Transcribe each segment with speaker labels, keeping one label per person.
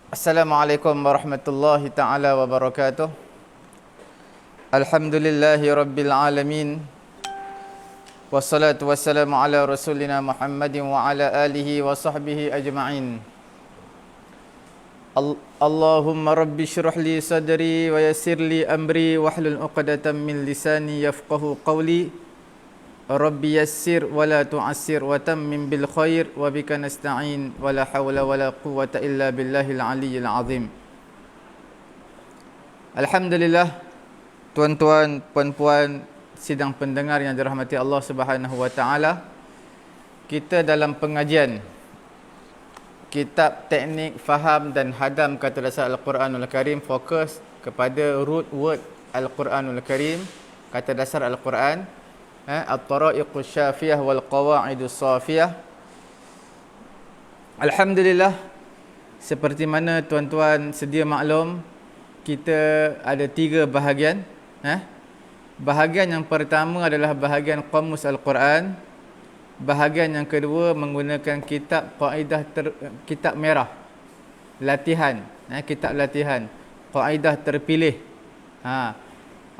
Speaker 1: Assalamualaikum warahmatullahi taala wabarakatuh. Alhamdulillahi rabbil alamin. Wassalatu wassalamu ala rasulina Muhammadin wa ala alihi wa sahbihi ajma'in. Allahumma rabbi syrah li sadri wa yassir li amri wahlul 'uqdatam min lisani yafqahu qawli. Rabbi yassir wa la tu'assir wa tammim bil khair wa bika nasta'in wa la hawla wa la quwwata illa billahil aliyyil azim. Alhamdulillah, tuan-tuan, puan-puan, sidang pendengar yang dirahmati Allah Subhanahu wa taala. Kita dalam pengajian kitab teknik faham dan hadam kata dasar Al-Quranul Karim, fokus kepada root word Al-Quranul Karim, kata dasar Al-Quran, At-Tara'iqus Syafiyah wal Qawa'idus Safiyah. Alhamdulillah, seperti mana tuan-tuan sedia maklum, kita ada 3 bahagian. Bahagian yang pertama adalah bahagian Qamus Al-Quran. Bahagian yang kedua menggunakan kitab kitab merah, latihan, kitab latihan, Qaidah terpilih,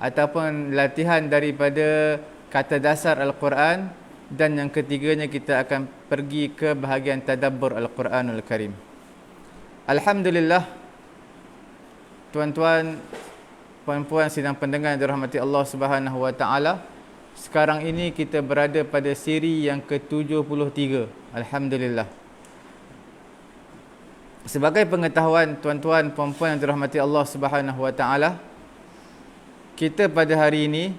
Speaker 1: ataupun latihan daripada kata dasar Al-Quran. Dan yang ketiganya kita akan pergi ke bahagian tadabbur Al-Quranul Karim. Alhamdulillah, tuan-tuan, puan-puan sidang pendengar yang dirahmati Allah Subhanahu wa taala, sekarang ini kita berada pada siri yang ke-73. Alhamdulillah. Sebagai pengetahuan tuan-tuan, puan-puan yang dirahmati Allah Subhanahu wa taala, kita pada hari ini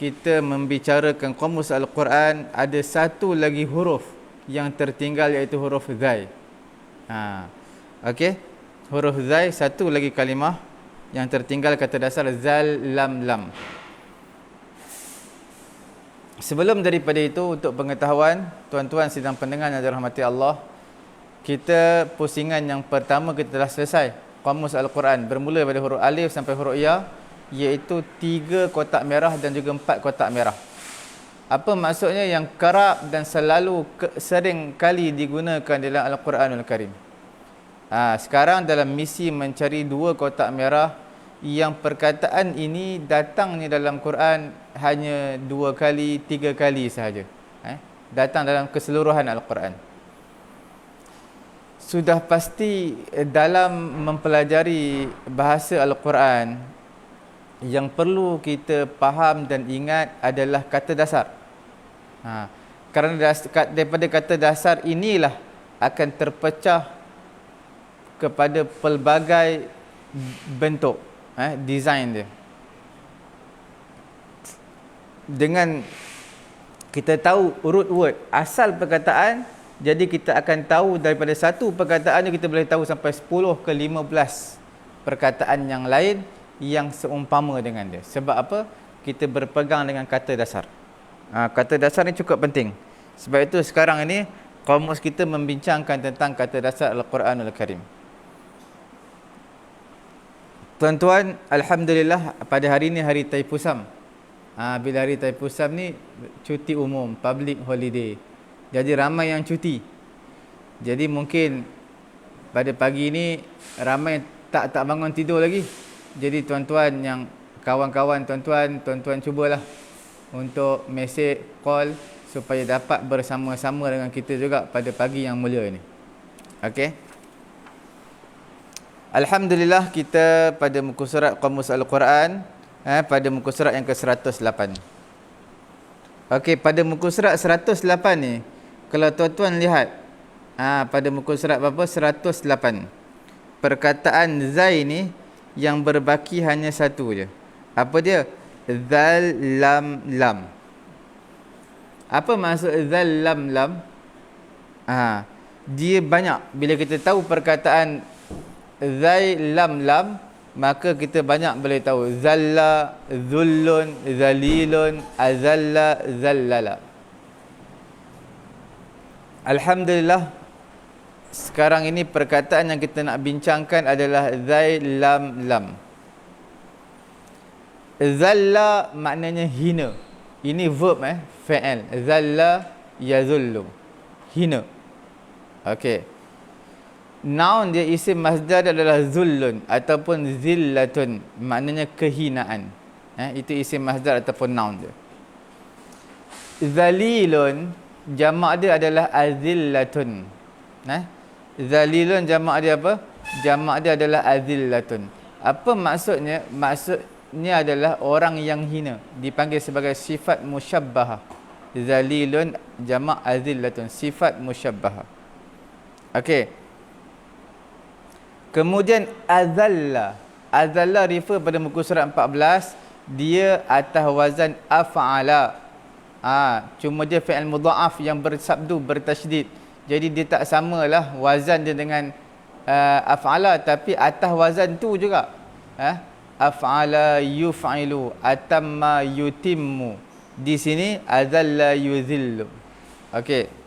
Speaker 1: kita membicarakan Qamus Al-Quran. Ada satu lagi huruf yang tertinggal, iaitu huruf Zai. Okey, huruf Zai, satu lagi kalimah yang tertinggal, kata dasar Zal Lam Lam. Sebelum daripada itu, untuk pengetahuan tuan-tuan sidang pendengar yang dirahmati Allah, kita pusingan yang pertama kita telah selesai. Qamus Al-Quran bermula pada huruf alif sampai huruf ya, iaitu 3 kotak merah dan juga 4 kotak merah. Apa maksudnya? Yang kerap dan selalu sering kali digunakan dalam Al-Quranul Karim. Sekarang dalam misi mencari 2 kotak merah, yang perkataan ini datangnya dalam Quran hanya 2 kali, 3 kali sahaja. Datang dalam keseluruhan Al-Quran. Sudah pasti dalam mempelajari bahasa Al-Quran, yang perlu kita faham dan ingat adalah kata dasar. Kerana daripada kata dasar inilah akan terpecah kepada pelbagai bentuk, design dia. Dengan kita tahu root word, asal perkataan, jadi kita akan tahu daripada satu perkataan kita boleh tahu sampai 10 ke 15 perkataan yang lain yang seumpama dengan dia. Sebab apa? Kita berpegang dengan kata dasar. Kata dasar ni cukup penting. Sebab itu sekarang ini kamus kita membincangkan tentang kata dasar Al-Quranul Karim. Tuan-tuan, alhamdulillah, pada hari ini hari Taipusam. Bila hari Taipusam ni cuti umum, public holiday. Jadi ramai yang cuti. Jadi mungkin pada pagi ni ramai tak bangun tidur lagi. Jadi tuan-tuan yang kawan-kawan tuan-tuan cubalah untuk mesej, call, supaya dapat bersama-sama dengan kita juga pada pagi yang mulia ini. Okey. Alhamdulillah, kita pada muka surat Qamus Al-Quran, pada muka surat yang ke-108. Okey, pada muka surat 108 ni, kalau tuan-tuan lihat, pada muka surat berapa? 108. Perkataan Zai ni yang berbaki hanya satu je. Apa dia? Zal Lam Lam. Apa maksud Zal Lam Lam? Dia banyak. Bila kita tahu perkataan Zai Lam Lam, maka kita banyak boleh tahu Zalla, Zullun, Zalilun, Azalla, Zallala. Alhamdulillah, sekarang ini perkataan yang kita nak bincangkan adalah Zai Lam Lam. Zalla maknanya hina. Ini verb, fa'al. Zalla yazullu. Hina. Okey. Noun dia isim masdar adalah zullun ataupun zillatun, maknanya kehinaan. Itu isim masdar ataupun noun dia. Zalilun jamak dia adalah azillatun. Zalilun jamak dia apa? Jamak dia adalah azillatun. Apa maksudnya? Maksudnya adalah orang yang hina, dipanggil sebagai sifat musyabbahah. Zalilun jamak azillatun, sifat musyabbahah. Okey. Kemudian azalla. Azalla refer pada muka surat 14, dia atas wazan af'ala. Cuma dia fi'il mudha'af yang bersabdu, bertasydid. Jadi dia tak samalah wazan dia dengan af'ala, tapi atas wazan tu juga. Af'ala yuf'ilu, atamma yutimmu. Di sini azalla yuzillu. Okey.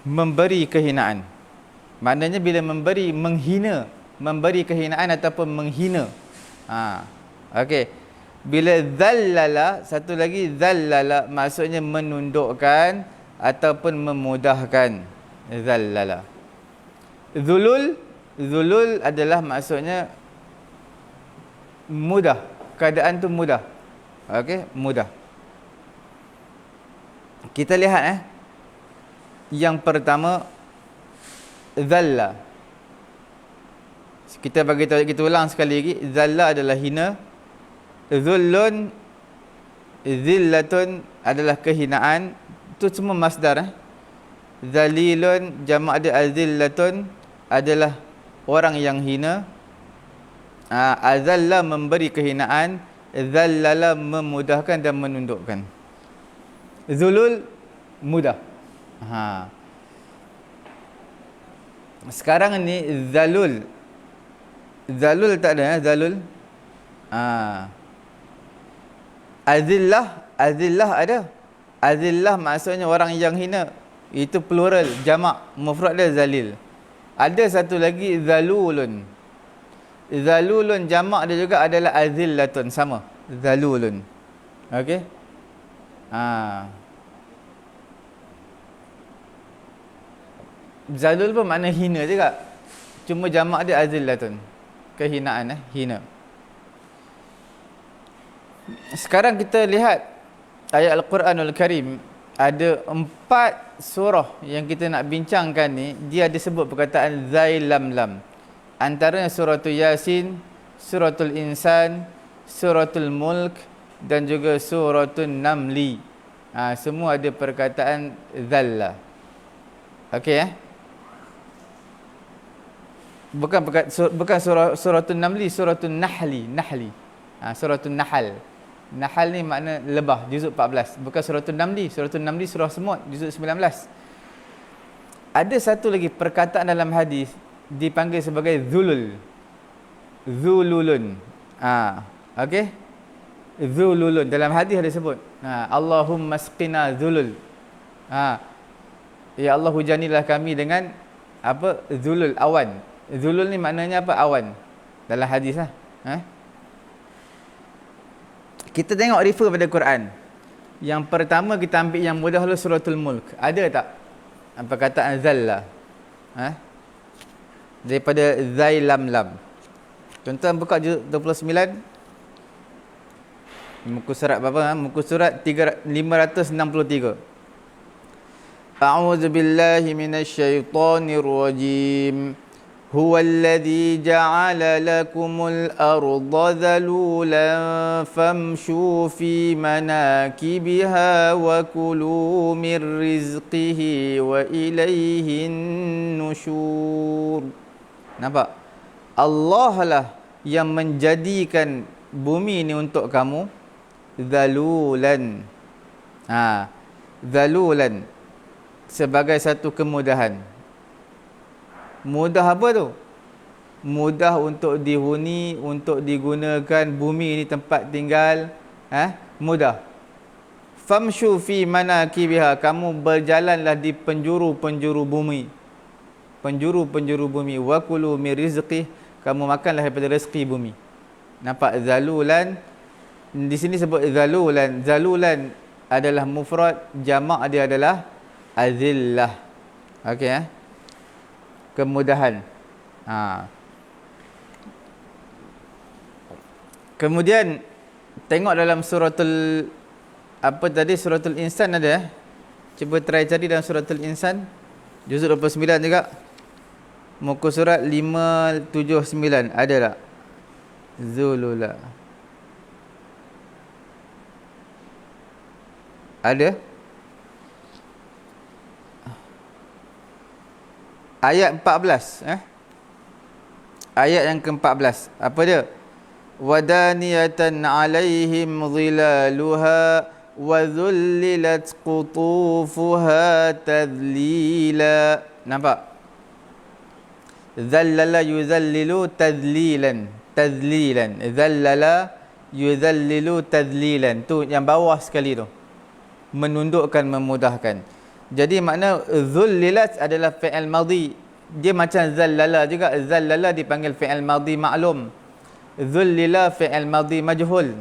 Speaker 1: Memberi kehinaan. Maknanya bila memberi, menghina, memberi kehinaan ataupun menghina. Okey. Bila zallala, satu lagi zallala maksudnya menundukkan ataupun memudahkan. Zallala. Zulul adalah maksudnya mudah. Keadaan tu mudah. Okey, mudah. Kita lihat yang pertama, zalla. Kita bagi tahu, kita ulang sekali lagi. Zalla adalah hina. Zullun, zillatun adalah kehinaan. Itu semua masdar. Zalilun, jamak dia azillatun, adalah orang yang hina. Azalla memberi kehinaan. Zallala memudahkan dan menundukkan. Zulul mudah. Sekarang ni zalul. Zalul tak ada zalul. Azillah ada. Azillah maksudnya orang yang hina. Itu plural, jamak, mufrad dia zalil. Ada satu lagi zalulun. Zalulun jamak dia juga adalah azillatun, sama. Zalulun. Okey? Zalul pun makna hina juga. Cuma jamak dia azillatun. Kehinaan, hina. Sekarang kita lihat ayat Al-Quranul Karim. Ada 4 surah yang kita nak bincangkan ni. Dia ada sebut perkataan zai lam lam. Antaranya suratul Yasin, suratul Insan, suratul Mulk dan juga suratul Namli. Semua ada perkataan zalla. Okey bukan suratul Namli, suratul Nahli. Suratul Nahl. Nahl ni makna lebah, juzuk 14. Bukan suratul Namli. Suratul Namli surah semut, juzuk 19. Ada satu lagi perkataan dalam hadis dipanggil sebagai zulul. Zululun. Okey. Zululun. Dalam hadis ada sebut. Allahumma asqina zulul. Ya Allah, hujanilah kami dengan apa? Zulul, awan. Zulul ni maknanya apa? Awan. Dalam hadis lah. Kita tengok refer pada Quran. Yang pertama kita ambil yang mudah dulu, suratul Mulk. Ada tak perkataan zalla? Daripada zai lam lam. Tuan-tuan buka juzuk 29. Muka surat berapa? Muka surat 563. A'udzu billahi minasyaitonir rajim. هو الذي جعل لكم الأرض ذلولا فامشوا في مناكبها وكلوا من رزقه وإليه النشور. Nampak? Allah lah yang menjadikan bumi ni untuk kamu zalulan. Zalulan sebagai satu kemudahan. Mudah apa tu? Mudah untuk dihuni, untuk digunakan bumi ini tempat tinggal. Mudah. Famshu fi manakibiha, kamu berjalanlah di penjuru-penjuru bumi. Penjuru-penjuru bumi. Wa kulu min rizqih, kamu makanlah daripada rezeki bumi. Nampak? Zalulan. Di sini sebut zalulan. Zalulan adalah mufrad, jamak dia adalah azillah. Okey kemudahan. Kemudian tengok dalam suratul suratul insan ada. Cuba try cari dalam suratul insan juzuk 29 juga. Muka surat 579 ada tak? Zulula. Ada? Ayat 14 Ayat yang ke-14. Apa dia? Wadaniyatan 'alaihim zilaluha wa dhullilat qutufuha tadlila. Nampak? Dhallala yudhallilu tadlilan. Tadlilan. Dhallala yudhallilu tadlilan. Tu yang bawah sekali tu. Menundukkan, memudahkan. Jadi makna dhullilat adalah fi'il madhi. Dia macam dhallala juga. Dhallala dipanggil fi'il madhi maklum. Dhullila fi'il madhi majhul.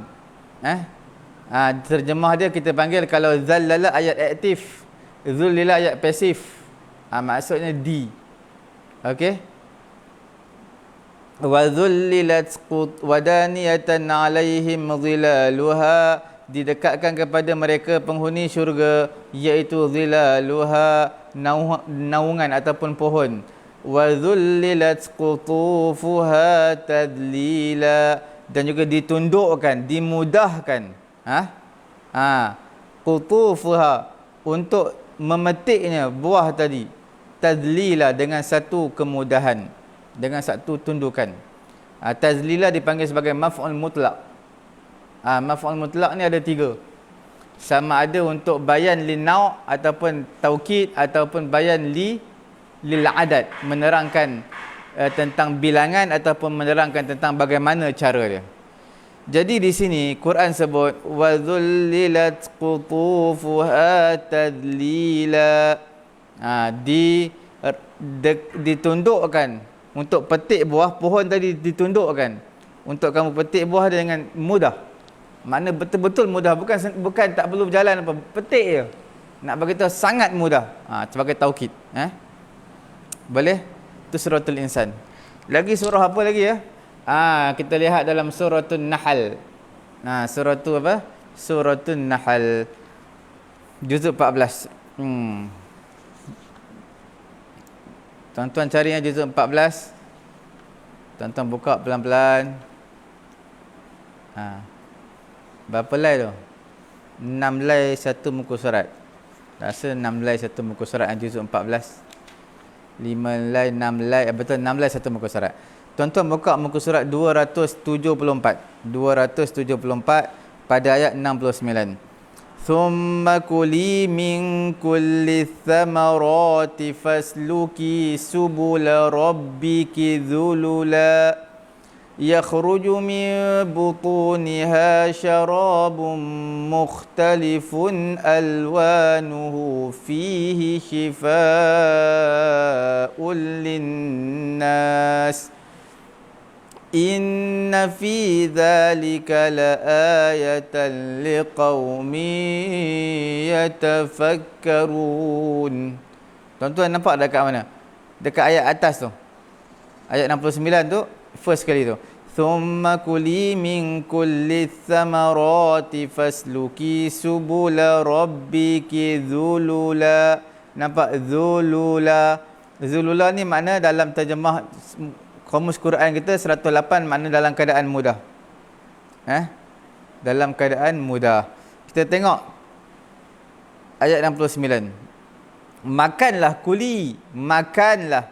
Speaker 1: Terjemah dia kita panggil kalau dhallala ayat aktif. Dhullila ayat pasif. Maksudnya di. Okey. Wa dhullilat wadaniyatan 'alaihim dhilaluha, didekatkan kepada mereka penghuni syurga iaitu dhilaluha, naungan ataupun pohon. Wa dhullilat qutufuha tadlila, dan juga ditundukkan, dimudahkan. Qutufuha, untuk memetiknya buah tadi, tadlila, dengan satu kemudahan, dengan satu tundukan. Tazlila dipanggil sebagai maf'ul mutlaq. Maf'ul mutlaq ni ada 3. Sama ada untuk bayan linau ataupun taukid ataupun bayan lil adad, menerangkan tentang bilangan ataupun menerangkan tentang bagaimana cara dia. Jadi di sini Quran sebut wa dhullilat qutufuha tadlila. Ditundukkan untuk petik buah, pohon tadi ditundukkan untuk kamu petik buah dengan mudah. Makna betul-betul mudah, bukan tak perlu berjalan apa, petik je. Nak bagi tahu sangat mudah. Sebagai taukid. Boleh? Itu suratul insan. Lagi surah apa lagi ya? Kita lihat dalam suratul Nahl. Surah tu apa? Suratul Nahl. Juzuk 14. Tuan-tuan cari yang juzuk 14. Tuan-tuan buka pelan-pelan. Berapa lay tu? 6 lay satu muka surat. Rasa 6 lay satu muka surat yang juzuk 14. 5 lay, 6 lay. Betul, 6 lay satu muka surat. Tuan-tuan buka muka surat 274. 274 pada ayat 69. ثم كلي من كل الثمرات فاسلكي سبل ربك ذللا يخرج من بطونها شراب مختلف ألوانه فيه شفاء للناس Inna fi dhalika la'ayatan liqaumin yatafakkarun. Tuan-tuan nampak dekat mana? Dekat ayat atas tu. Ayat 69 tu, first kali tu. Thumma kuli min kulli thamarati fasluki subula rabbiki dhulula. Nampak? Dhulula. Dhulula ni makna dalam terjemah Kamus Quran kita 108 makna dalam keadaan mudah. Dalam keadaan mudah. Kita tengok ayat 69. Makanlah kuli, makanlah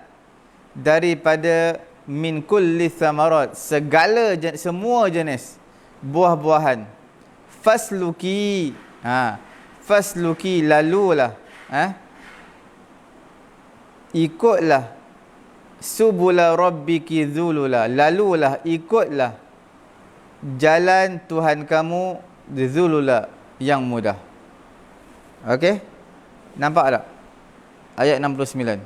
Speaker 1: daripada min kulli thamarat, semua jenis buah-buahan. Fasluki, fasluki, lalulah, ikutlah subula rabbiki zulula, lalulah, ikutlah jalan Tuhan kamu zulula, yang mudah. Okey? Nampak tak? Ayat 69.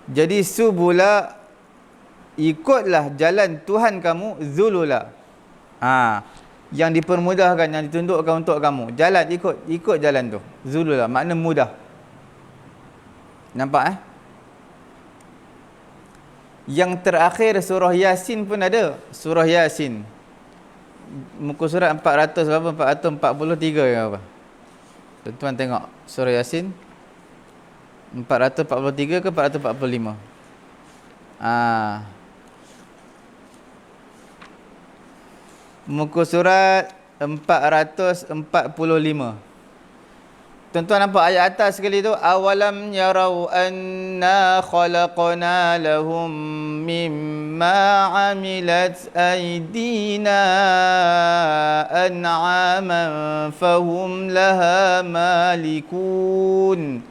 Speaker 1: Jadi subula, ikutlah jalan Tuhan kamu zulula. yang dipermudahkan, yang ditundukkan untuk kamu. Jalan, ikut jalan tu. Zulul lah, makna mudah. Nampak Yang terakhir surah Yasin pun ada. Surah Yasin. Muka surat 400 berapa? 443 ke apa? Tuan-tuan tengok surah Yasin 443 ke 445? Muka surat 445. Tuan-tuan nampak ayat atas sekali tu, awalam yarau anna khalaqna lahum mimma amilat aydina an'aman fahum laha malikun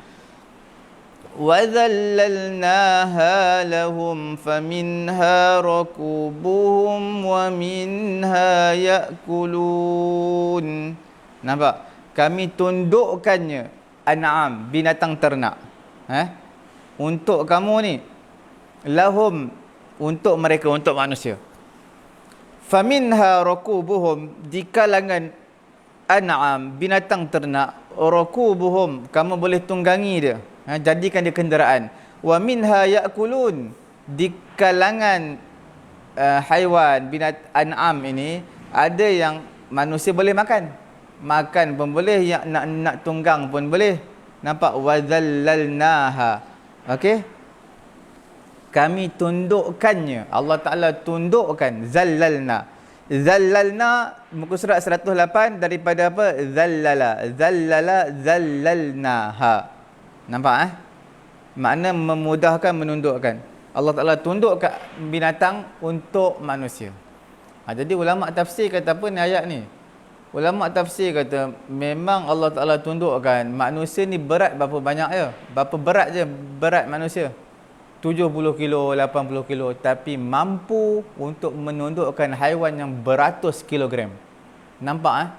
Speaker 1: wa dhallalnaha lahum faminha rakubuhum wa minha ya'kulun. Nampak? Kami tundukkannya an'am, binatang ternak, untuk kamu ni, lahum, untuk mereka, untuk manusia. Faminha rakubuhum, di kalangan an'am, binatang ternak, rakubuhum, kamu boleh tunggangi dia, jadikan dia kenderaan. Wa minha ya'kulun, di kalangan haiwan an'am ini, ada yang manusia boleh makan pun boleh, yang nak tunggang pun boleh. Nampak? Wazallalnaha. Okey, kami tundukkannya. Allah Ta'ala tundukkan. Zallalna muka surat 108 daripada apa? Zallalnaha. Nampak makna memudahkan, menundukkan. Allah Ta'ala tundukkan binatang untuk manusia. Jadi ulama tafsir kata apa ni ayat ni? Ulama tafsir kata memang Allah Ta'ala tundukkan manusia ni berat berapa banyak je. Berapa berat je berat manusia. 70 kilo, 80 kilo. Tapi mampu untuk menundukkan haiwan yang beratus kilogram. Nampak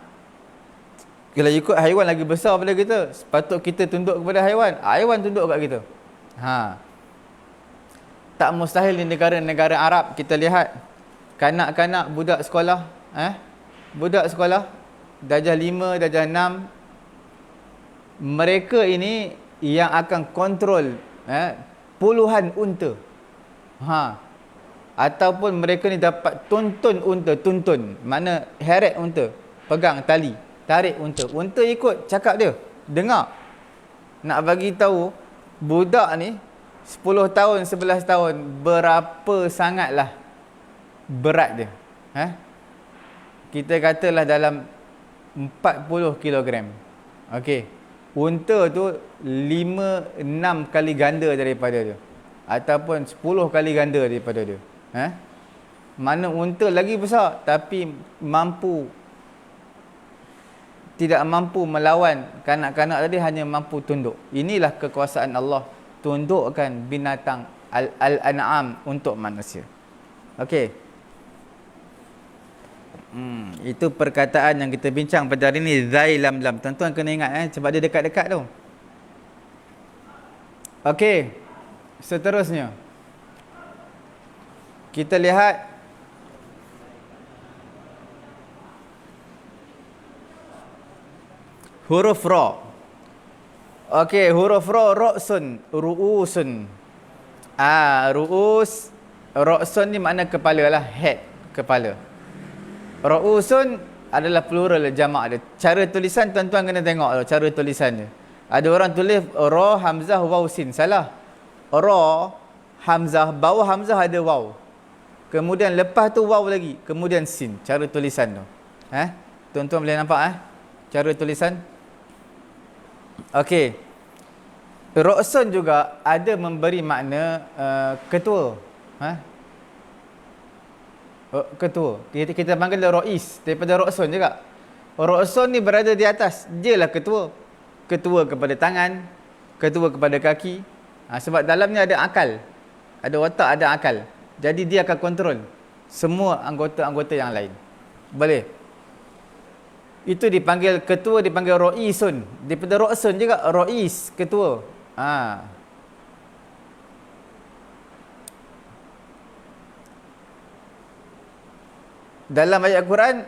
Speaker 1: Kalau ikut haiwan lagi besar pada kita, sepatut kita tunduk kepada haiwan. Haiwan tunduk kat kita. Tak mustahil di negara-negara Arab kita lihat. Kanak-kanak budak sekolah. Budak sekolah darjah 5, darjah 6, mereka ini yang akan kontrol puluhan unta. Ataupun mereka ni dapat tuntun unta, mana heret unta, pegang tali, tarik unta. Unta ikut cakap dia, dengar. Nak bagi tahu budak ni 10 tahun, 11 tahun, berapa sangatlah berat dia. Kita katalah dalam 40 kilogram. Okey. Unta tu 5-6 kali ganda daripada dia. Ataupun 10 kali ganda daripada dia. Mana unta lagi besar tapi tidak mampu melawan kanak-kanak tadi, hanya mampu tunduk. Inilah kekuasaan Allah, tundukkan binatang al-an'am untuk manusia. Okey. Itu perkataan yang kita bincang pada hari ini, zai lam lam. Tuan-tuan kena ingat sebab dia dekat-dekat tu. Okey. Seterusnya kita lihat huruf ra. Okey, huruf ra, ra'sun, ru'usun. Ru'us, ra'sun ni makna kepala lah, head, kepala. Ra'usun adalah plural, jamak dia. Cara tulisan tuan-tuan kena tengok cara tulisan dia. Ada orang tulis ra, hamzah, waw, sin. Salah. Ra, hamzah, bawah hamzah ada waw. Kemudian lepas tu waw lagi. Kemudian sin. Cara tulisan tu. Tuan-tuan boleh nampak cara tulisan? Okey. Ra'sun juga ada memberi makna ketua. Ketua. Kita panggil dia Rais daripada Ra'sun juga. Ra'sun ni berada di atas. Dia lah ketua. Ketua kepada tangan, ketua kepada kaki. Sebab dalamnya ada akal. Ada otak, ada akal. Jadi dia akan kontrol semua anggota-anggota yang lain. Boleh. Itu dipanggil ketua, dipanggil Ra'isun. Daripada Ra'sun juga, Rais, ketua. Dalam ayat Quran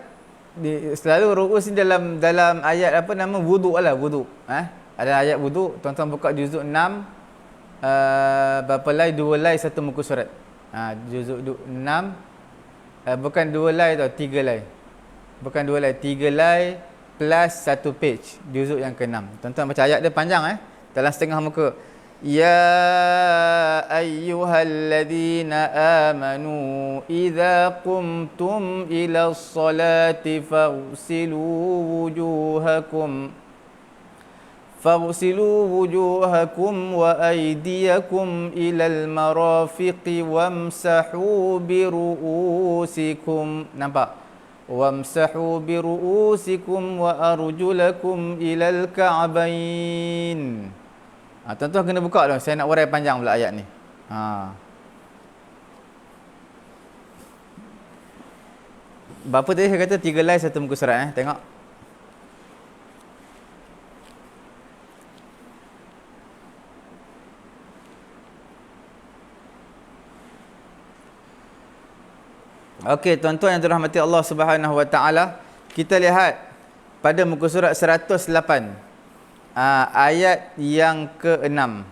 Speaker 1: Selalu ru'us ni dalam ayat apa nama wuduk lah, wuduk. Ada ayat wuduk, tuan-tuan buka juzuk 6, berapa lai? 2 lai satu muka surat. Juzuk 6, bukan 2 lai tau, 3 lai. Bukan 2 lai, 3 lai plus 1 page, juzuk yang ke-6. Tuan-tuan baca ayat dia panjang dalam setengah muka. Ya ayyuhalladzina amanu idza qumtum ila sholati faghsilu wujuhakum wa aydiyakum ilal marafiqi wamsahu biru'usikum. Nampak? Wamsahu biru'usikum wa arjulakum ilal ka'bain. Tuan-tuan kena buka dong. Saya nak urai panjang pula ayat ni. Berapa tadi saya kata 3 lai satu muka surat Tengok. Okey, tuan-tuan yang dirahmati Allah Subhanahu Wa Taala, kita lihat pada muka surat 108. Ayat yang ke-6.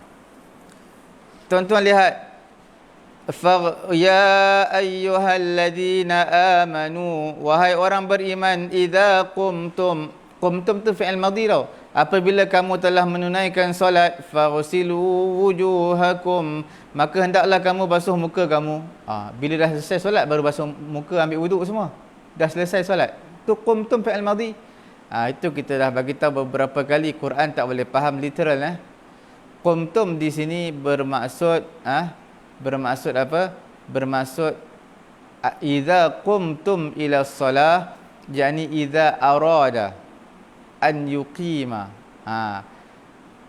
Speaker 1: Tuan-tuan lihat. Ya ayyuhalladzina amanu, wahai orang beriman, idza qumtum. Qumtum tu fi'il madhi tau. Apabila kamu telah menunaikan solat, faghsilu wujuhakum, maka hendaklah kamu basuh muka kamu. Bila dah selesai solat baru basuh muka, ambil wuduk semua. Dah selesai solat. Tu qumtum fi'il madhi. Itu kita dah bagi tahu beberapa kali, Quran tak boleh faham literal. Qumtum di sini bermaksud bermaksud apa? Bermaksud idza qumtum ila shalah, yakni idza arada an yuqima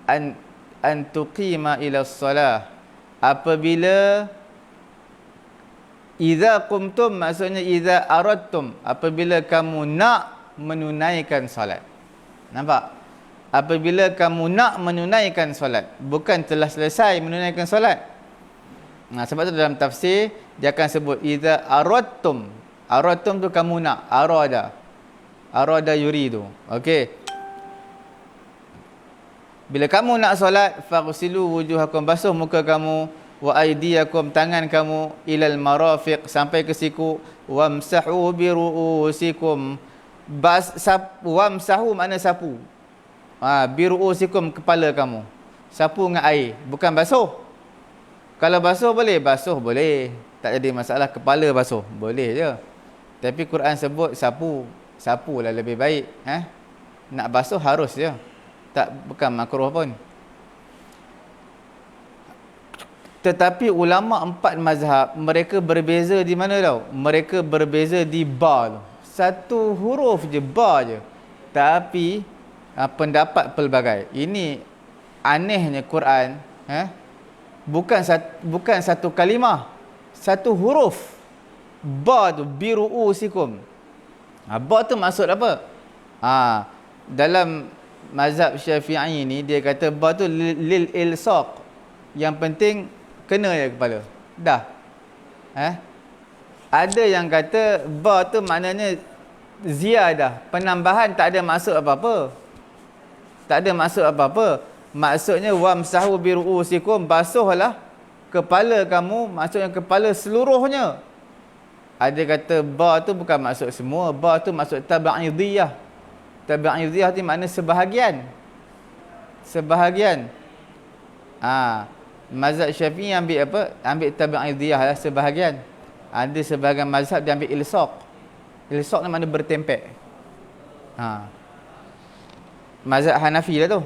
Speaker 1: an tuqima ila shalah. Apabila idza qumtum maksudnya idza aradtum, apabila kamu nak menunaikan solat. Nampak? Apabila kamu nak menunaikan solat, bukan telah selesai menunaikan solat. Sebab tu dalam tafsir dia akan sebut idza aradtum. Aradtum tu kamu nak, arada yuridu. Okey. Bila kamu nak solat, faghsilu wujuhakum, basuh muka kamu, wa aydiyakum, tangan kamu, ilal marafiq, sampai ke siku, wamsahu bi ru'usikum. Wamsahu makna sapu. Biru'usikum, kepala kamu. Sapu dengan air, bukan basuh. Kalau basuh boleh, tak jadi masalah. Kepala basuh boleh je. Tapi Quran sebut sapu. Sapu lah lebih baik. Nak basuh harus je, bukan makruh pun. Tetapi ulama 4 mazhab, mereka berbeza di mana tau? Mereka berbeza di ba tu. Satu huruf je, ba je. Tapi pendapat pelbagai. Ini anehnya Quran. Bukan satu kalimah, satu huruf. Ba tu, biru'usikum. Ba tu maksud apa? Dalam mazhab Syafi'i ni, dia kata ba tu lil ilsaq. Yang penting kena je kepala. Dah. Ada yang kata ba tu maknanya ziyadah, penambahan, tak ada maksud apa-apa. Tak ada maksud apa-apa. Maksudnya wamsahu biru'usikum, basuhlah kepala kamu, maksudnya kepala seluruhnya. Ada kata ba tu bukan maksud semua, ba tu maksud tab'idiyah. Tab'idiyah tu makna sebahagian. Sebahagian. Mazhab Syafi'i ambil apa? Ambil tab'idiyah lah, sebahagian. Ada sebahagian mazhab dia ambil ilsaq. Ilsaq ni makna bertempek. Mazhab Hanafi lah tu.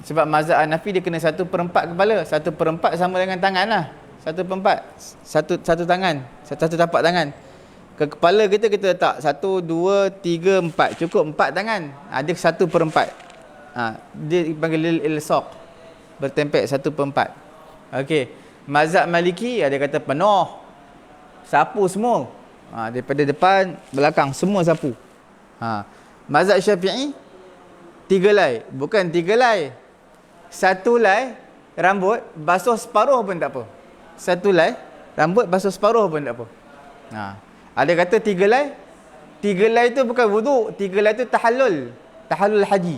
Speaker 1: Sebab mazhab Hanafi dia kena 1/4 kepala. 1/4 sama dengan tangan lah. 1/4. Satu tangan. Satu tapak tangan. Ke kepala kita letak 1, 2, 3, 4. Cukup 4 tangan. Dia 1/4. Dia panggil ilsaq. Bertempek 1/4. Okey. Mazhab Maliki ada kata penuh. Sapu semua. Daripada depan, belakang, semua sapu. Mazhab Syafi'i 3 lai. Bukan 3 lai. 1 lai rambut basuh separuh pun tak apa. 1 lai rambut basuh separuh pun tak apa. Ada kata 3 lai 3 helai tu bukan wuduk, 3 helai tu tahallul. Tahallul haji.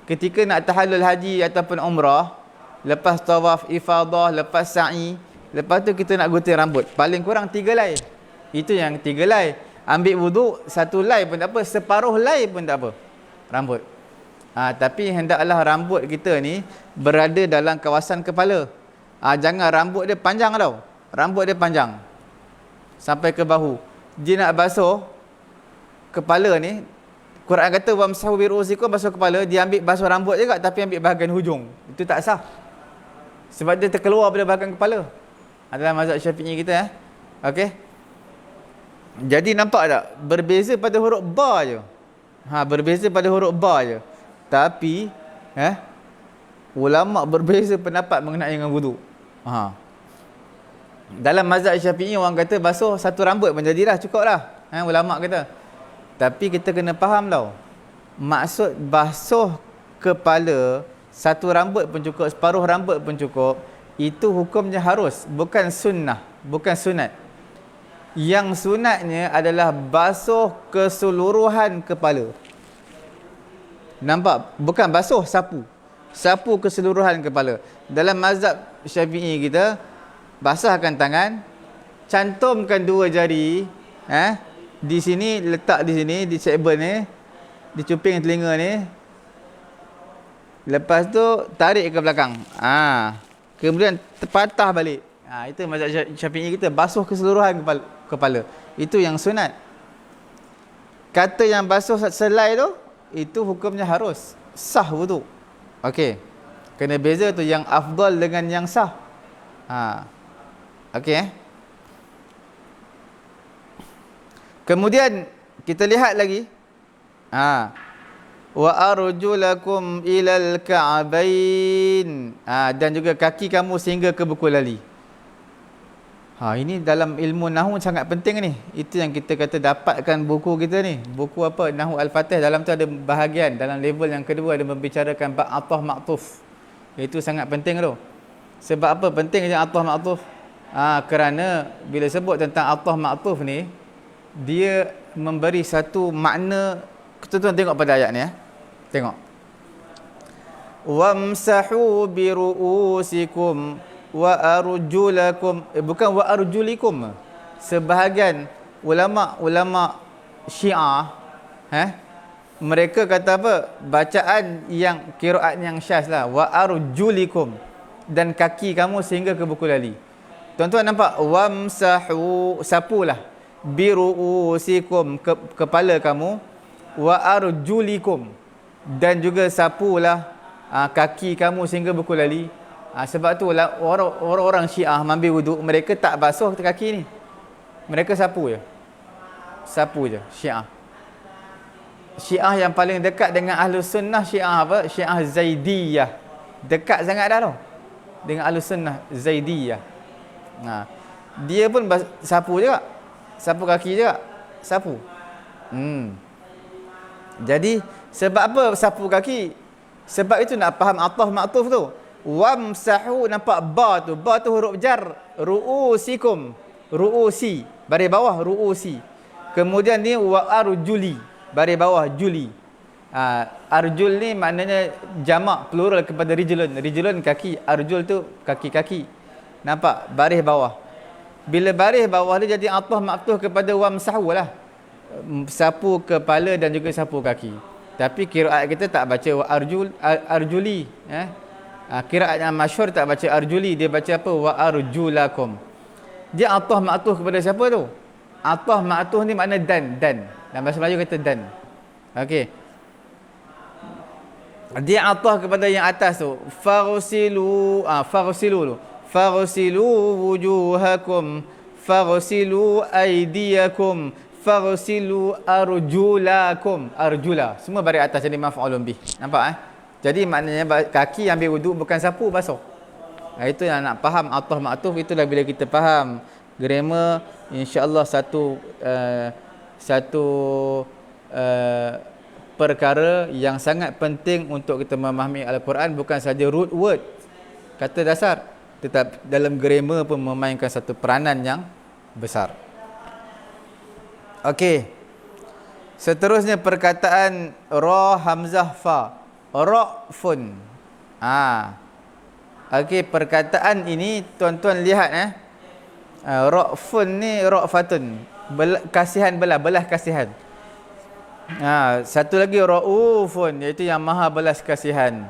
Speaker 1: Ketika nak tahallul haji ataupun umrah, lepas tawaf ifadah, lepas sa'i, lepas tu kita nak gunting rambut. Paling kurang 3 helai. Itu yang 3 helai. Ambil wuduk 1 helai pun tak apa, separuh helai pun tak apa. Rambut. Tapi hendaklah rambut kita ni berada dalam kawasan kepala. Jangan rambut dia panjang tau. Rambut dia panjang sampai ke bahu. Dia nak basuh kepala ni, Quran kata wamsahu bi ru'usikum, basuh kepala, dia ambil basuh rambut juga tapi ambil bahagian hujung. Itu tak sah. Sebab dia terkeluar pada bahagian kepala. Adalah mazhab Syafi'i kita Okey. Jadi nampak tak? Berbeza pada huruf ba je. Berbeza pada huruf ba je. Tapi ulama berbeza pendapat mengenai dengan wuduk. Dalam mazhab Syafi'i orang kata basuh 1 rambut pun jadilah, cukup lah. Ulama kata. Tapi kita kena faham tau. Maksud basuh kepala 1 rambut pun cukup, separuh rambut pun cukup, itu hukumnya harus, bukan sunnah, bukan sunat. Yang sunatnya adalah basuh keseluruhan kepala. Nampak? Bukan basuh, sapu. Sapu keseluruhan kepala. Dalam mazhab Syafi'i kita, basahkan tangan, cantumkan 2 jari, di sini, letak di sini, di cheekbone ni, di cuping telinga ni. Lepas tu tarik ke belakang. Kemudian terpatah balik. Itu mazhab Syafi'i kita, basuh keseluruhan kepala. Itu yang sunat. Kata yang basuh selai tu, itu hukumnya harus sah wuduk. Okey. Kena beza tu yang afdal dengan yang sah. Okey. Kemudian kita lihat lagi. Wa arjulakum ilal ka'bain. Dan juga kaki kamu sehingga ke buku lali. Ini dalam ilmu Nahwu sangat penting ni. Itu yang kita kata dapatkan buku kita ni. Buku apa? Nahwu Al-Fatih. Dalam tu ada bahagian. Dalam level yang kedua ada membicarakan bab ataf ma'tuf. Itu sangat penting tu. Sebab apa pentingnya ataf ma'tuf? Kerana bila sebut tentang ataf ma'tuf ni, dia memberi satu makna. Tuan-tuan tengok pada ayat ni Tengok. Wamsahu bi ru'usikum wa arjulakum. Bukan wa arjulikum. Sebahagian ulama Syiah mereka kata apa? Bacaan yang qiraat yang syaz lah. Wa arjulikum, dan kaki kamu sehingga ke buku lali. Tuan-tuan nampak? Wamsahu, sapulah. Bi ru'usikum, kepala kamu. Wa arjulikum, dan juga sapulah kaki kamu sehingga buku lali. Sebab tu orang-orang Syiah ambil wuduk, mereka tak basuh kaki ni. Mereka sapu je. Sapu je Syiah. Syiah yang paling dekat dengan Ahlus Sunnah, Syiah apa? Syiah Zaidiyah. Dekat sangat dah tu dengan Ahlus Sunnah Zaidiyah. Dia pun sapu juga. Sapu kaki juga. Sapu. Jadi sebab apa sapu kaki? Sebab itu nak faham ataf ma'tuf tu. Wamsahu, nampak ba tu? Ba tu huruf jar. Ru'usikum. Ru'usi. Baris bawah ru'usi. Kemudian ni wa arjuli. Baris bawah juli. Arjul ni maknanya jamak plural kepada rijlun. Rijlun kaki. Arjul tu kaki-kaki. Nampak? Baris bawah. Bila baris bawah dia jadi ataf ma'tuf kepada wamsahu lah. Sapu kepala dan juga sapu kaki. Tapi qiraat kita tak baca wa arjuli. Qiraat yang masyhur tak baca arjuli, dia baca apa? Wa arjulakum. Dia ataf ma'tuf kepada siapa tu? Ataf ma'tuf ni makna dan. Dalam bahasa Melayu kata dan. Okey. Dia ataf kepada yang atas tu. Faghsilu, faghsilu. Faghsilu wujuhakum, faghsilu aydiyakum, faghsilu arjulakum. Arjula semua baris atas jadi maf'ulun bih. Nampak Jadi maknanya kaki ambil wuduk, bukan sapu basuh. Itu yang nak faham ataf ma'tuf. Itulah bila kita faham grammar, insya-Allah satu perkara yang sangat penting untuk kita memahami Al-Quran, bukan saja root word, kata dasar, tetap dalam grammar pun memainkan satu peranan yang besar. Okey. Seterusnya perkataan ra hamzah fa. Ra'fun. Okey, perkataan ini tuan-tuan lihat ra'fun ni ra'fatun. Kasihan belah kasihan. Satu lagi Raufun, iaitu yang maha belas kasihan.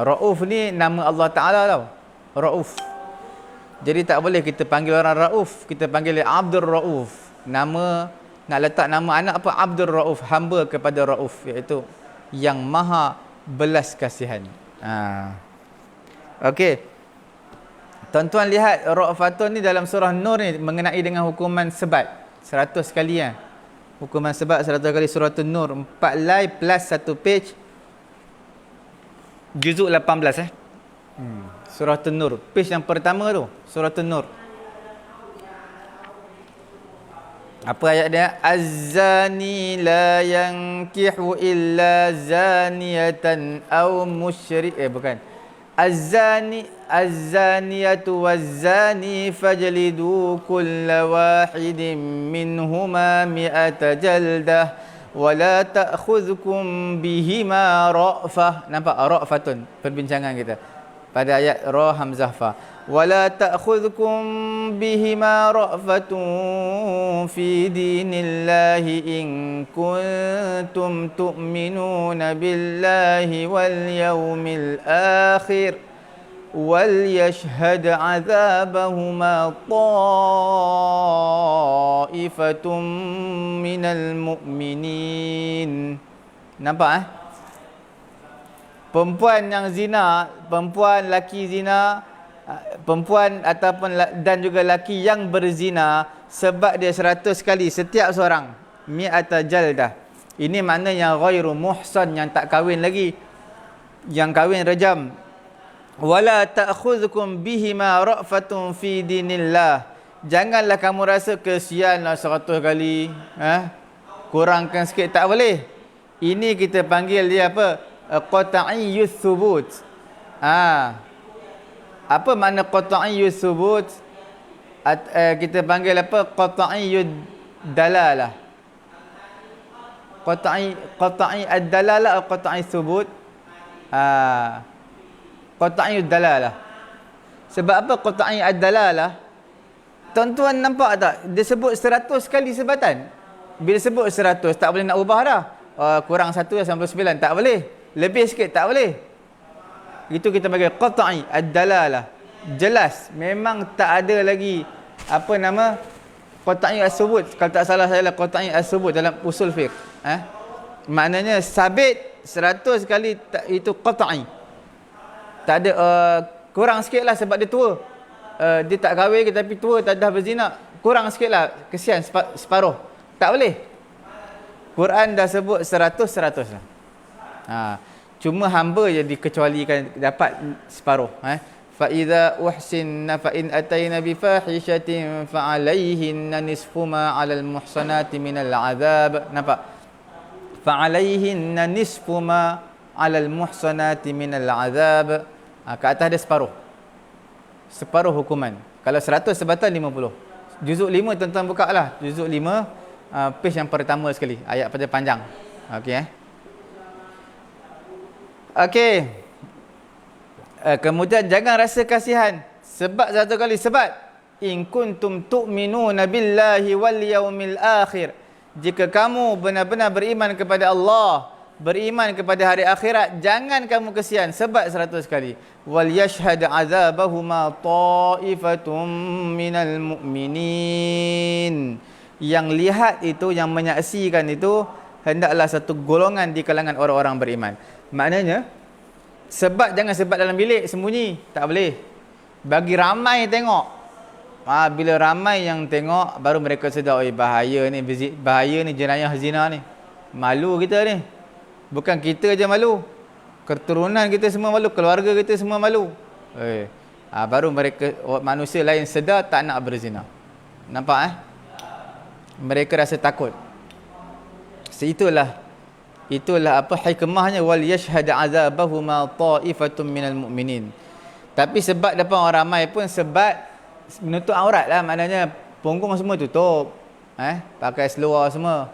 Speaker 1: Rauf ni nama Allah Ta'ala tau. Rauf. Jadi tak boleh kita panggil orang Rauf, kita panggil dia Abdul Rauf. Nama, nak letak nama anak apa? Abdul Rauf, hamba kepada Rauf, iaitu yang maha belas kasihan. Okey. Tuan-tuan lihat Ra'fatun ni dalam surah Nur ni mengenai dengan hukuman sebat 100 kali Hukuman sebat 100 kali surah Nur, 4 line plus 1 page. Juzuk 18 Surah Nur. Page yang pertama tu, surah Nur. Apa ayat dia? Az-zani la yankihu illa zaniyatan aw musyrik. Bukan. Az-zaniyatu waz-zani fajlidu kulla wahidin minhuma mi'ata jaldah wa la ta'khudhukum bihima ra'fah. Nampak ra'fatun perbincangan kita pada ayat ra hamzah fa. وَلَا تَأْخُذْكُمْ بِهِمَا رَأْفَةٌ فِي دِينِ اللَّهِ إِن كُنتُمْ تُؤْمِنُونَ بِاللَّهِ وَالْيَوْمِ الْآخِرِ وَلْيَشْهَدْ عَذَابَهُمَا طَائِفَةٌ مِنَ الْمُؤْمِنِينَ. Nampak Perempuan yang zina, perempuan laki zina, perempuan ataupun dan juga laki yang berzina, sebab dia 100 kali setiap seorang, mi'ata jaldah. Ini makna yang ghairu muhsan, yang tak kahwin lagi, yang kahwin rejam. Wala ta'khudhukum bihima ra'fatun fi dinillah. Janganlah kamu rasa kesianlah 100 kali, kurangkan sikit, tak boleh. Ini kita panggil dia apa? Qat'iyyus thubut. Apa makna qat'iyyus thubut? Kita panggil apa? Qat'iyyud dalalah. Qat'i ad-dalalah atau qat'i thubut? Qat'iyyud dalalah. Sebab apa qat'i ad-dalalah? Tuan-tuan nampak tak? Dia sebut 100 kali sebatan. Bila sebut 100, tak boleh nak ubah dah. Kurang 1 99, tak boleh. Lebih sikit, tak boleh. Itu kita panggil qat'i ad-dalalah. Jelas, memang tak ada lagi apa nama qat'i as-subut. Kalau tak salah saya qat'i as-subut dalam usul fiqh. Maknanya sabit 100 kali, itu qat'i. Tak ada kurang sikitlah sebab dia tua. Dia tak kahwin tapi tua, tak dah berzina. Kurang sikitlah, kesian separuh. Tak boleh. Quran dah sebut 100 lah. Cuma hamba je dikecualikan dapat separuh. Fa idza uhsinna fa in atayna bi fahishatin fa alayhinna nisfu ma 'alal muhsanati minal 'adzab. Nampak? Fa alayhinna nisfu ma 'alal muhsanati minal 'adzab. Ke atas dia separuh. Separuh hukuman. Kalau 100 sebatan 50. Juzuk 5 tuan-tuan buka lah. Juzuk 5 page yang pertama sekali. Ayat pada panjang. Okey Okey. Kemudian jangan rasa kasihan. Sebab satu kali sebab in kuntum tu'minuna billahi wal yaumil akhir. Jika kamu benar-benar beriman kepada Allah, beriman kepada hari akhirat, jangan kamu kesian sebab 100 kali. Wal yashhad azabahuma ta'ifatum minal mu'minin. Yang lihat itu, yang menyaksikan itu hendaklah satu golongan di kalangan orang-orang beriman. Maknanya sebab jangan sebab dalam bilik sembunyi, tak boleh. Bagi ramai tengok. Bila ramai yang tengok baru mereka sedar, bahaya ni jenayah zina ni. Malu kita ni. Bukan kita je malu. Keturunan kita semua malu, keluarga kita semua malu. Baru mereka manusia lain sedar tak nak berzina. Nampak Mereka rasa takut. Itulah apa hikmahnya wal yashhad azabahuma ta'ifatun minal mu'minin. Tapi sebab depan orang ramai pun sebab menutup aurat lah, maknanya punggung semua tutup. Pakai seluar semua.